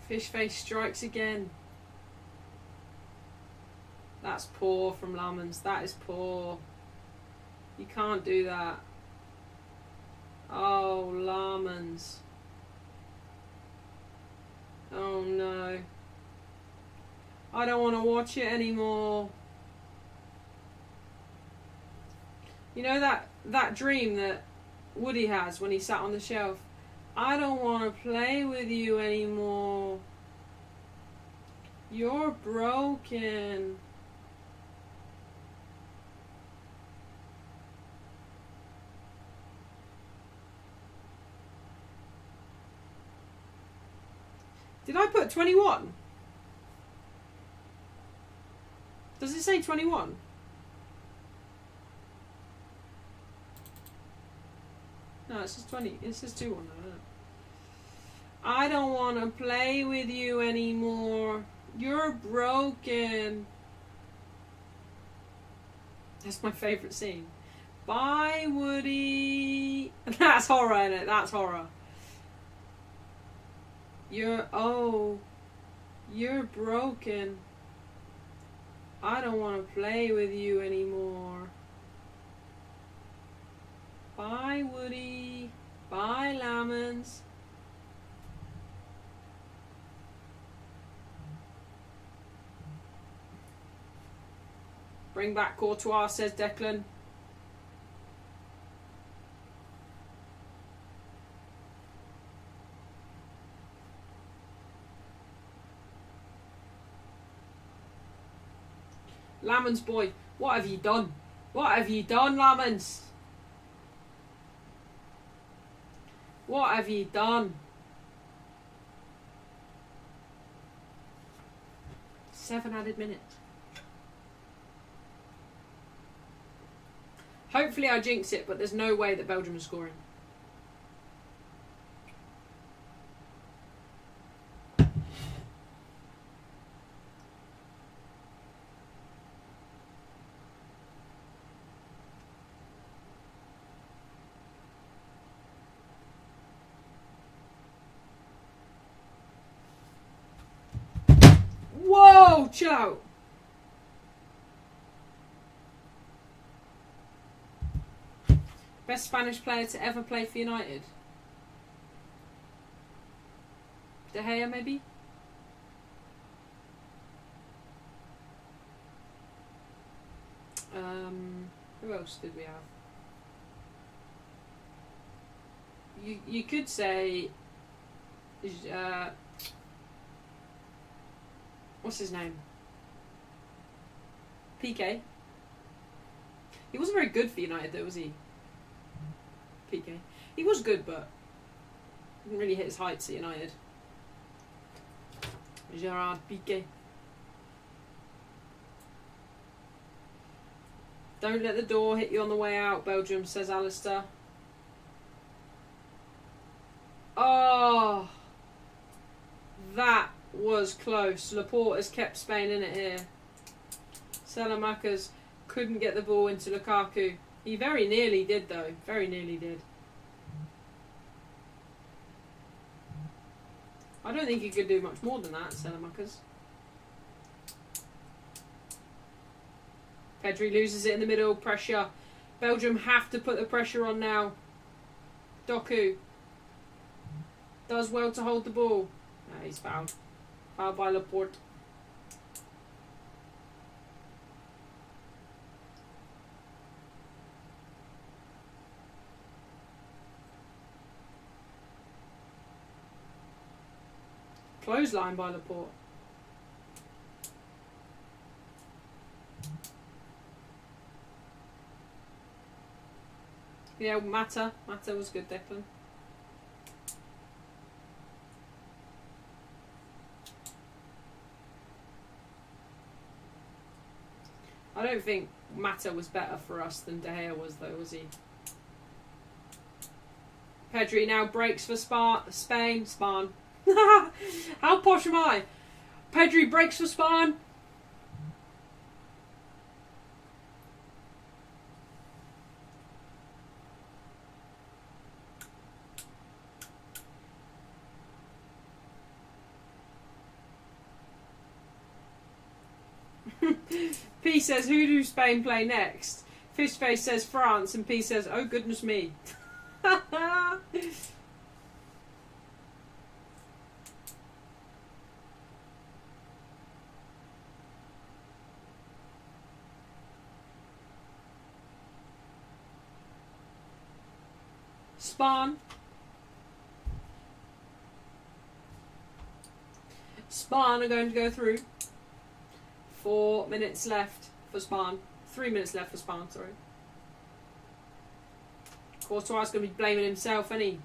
Fish face strikes again. That's poor from Lamans. That is poor. You can't do that. Oh, Lamans. Oh no. I don't want to watch it anymore. You know that dream that Woody has when he sat on the shelf? I don't want to play with you anymore. You're broken. Did I put 21? Does it say 21? No, it says 20. It says 2-1. I don't want to play with you anymore. You're broken. That's my favourite scene. Bye, Woody. That's horror, isn't it? That's horror. You're broken. I don't want to play with you anymore. Bye, Woody. Bye, Lamans. Bring back Courtois, says Declan. Lamans boy, what have you done? What have you done, Lamans? What have you done? 7 added minutes. Hopefully I jinx it, but there's no way that Belgium is scoring. Whoa, chill out. Best Spanish player to ever play for United? De Gea, maybe? Who else did we have? You could say what's his name? PK. He wasn't very good for United though, was he? PK. He was good, but didn't really hit his heights at United. Gerard Piqué. Don't let the door hit you on the way out, Belgium, says Alistair. Oh, that was close. Laporte has kept Spain in it here. Salamanca's couldn't get the ball into Lukaku. He very nearly did, though. Very nearly did. I don't think he could do much more than that, Salamanca's. Pedri loses it in the middle. Pressure. Belgium have to put the pressure on now. Doku does well to hold the ball. No, he's fouled. Fouled by Laporte. Clothesline by Laporte. Yeah, Mata. Mata was good, Declan. I don't think Mata was better for us than De Gea was, though, was he? Pedri now breaks for Spain. Spain. How posh am I? Pedri breaks for Spain. P says, who do Spain play next? Fishface says France, and P says, oh goodness me. Spain. Spain are going to go through. 4 minutes left for Spain. 3 minutes left for Spain, sorry. Courtois is going to be blaming himself, isn't he?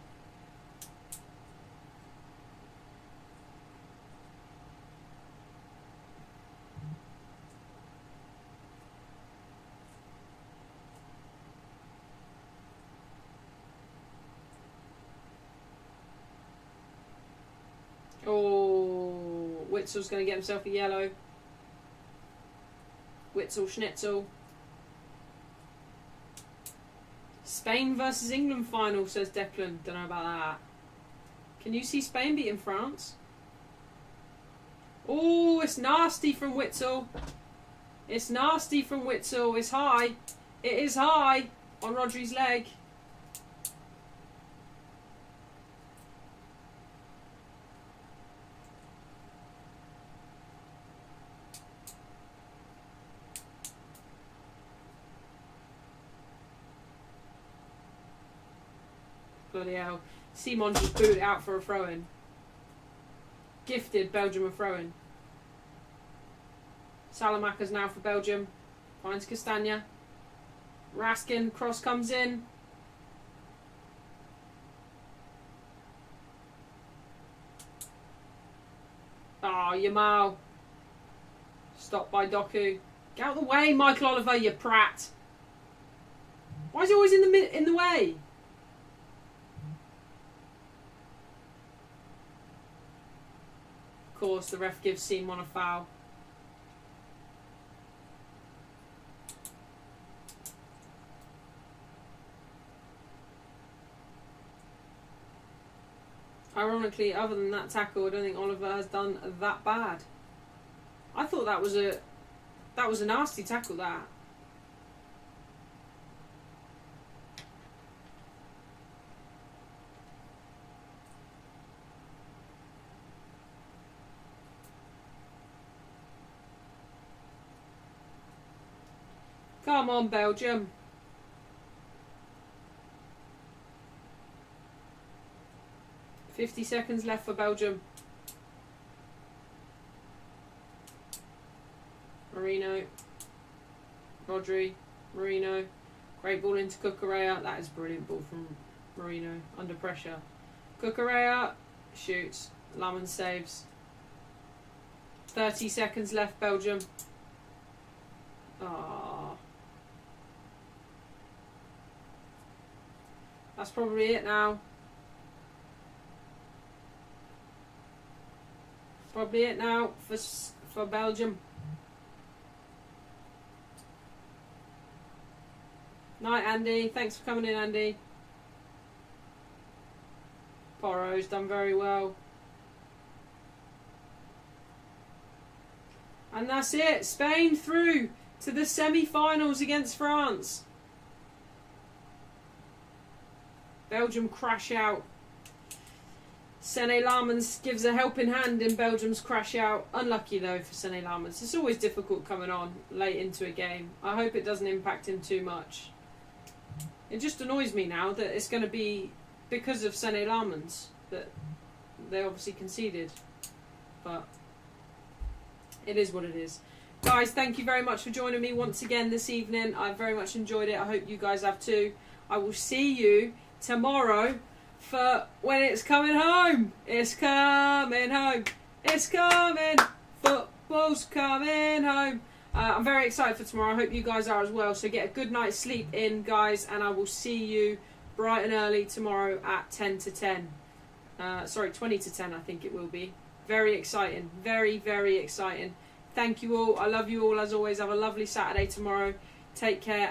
Oh, Witzel's going to get himself a yellow. Witzel, Schnitzel. Spain versus England final, says Declan. Don't know about that. Can you see Spain beating France? Oh, it's nasty from Witzel. It's nasty from Witzel. It's high. It is high on Rodri's leg. Bloody hell. Simon just booted out for a throw-in. Gifted Belgium a throw-in. Salamaca's now for Belgium. Finds Castagna. Raskin, cross comes in. Oh, Yamal. Stopped by Doku. Get out of the way, Michael Oliver, you prat. Why is he always in the way? Of course, the ref gives Simon a foul. Ironically, other than that tackle, I don't think Oliver has done that bad. I thought that was a nasty tackle, that. Come on, Belgium. $50 left for Belgium. Marino. Rodri. Marino. Great ball into Cucurella. That is a brilliant ball from Marino. Under pressure. Cucurella shoots. Lamon saves. 30 seconds left, Belgium. Ah. That's probably it now. Probably it now for Belgium. Night, Andy. Thanks for coming in, Andy. Porro's done very well. And that's it. Spain through to the semi-finals against France. Belgium crash out. Sene Lammens gives a helping hand in Belgium's crash out. Unlucky though for Sene Lammens. It's always difficult coming on late into a game. I hope it doesn't impact him too much. It just annoys me now that it's going to be because of Sene Lammens that they obviously conceded. But it is what it is. Guys, thank you very much for joining me once again this evening. I very much enjoyed it. I hope you guys have too. I will see you tomorrow for when it's coming home. It's coming home. It's coming. Football's coming home. I'm very excited for tomorrow. I hope you guys are as well. So get a good night's sleep in, guys, and I will see you bright and early tomorrow at 10 to 10. 20 to 10, I think it will be. Very exciting. Very, very exciting. Thank you all. I love you all as always. Have a lovely Saturday tomorrow. Take care.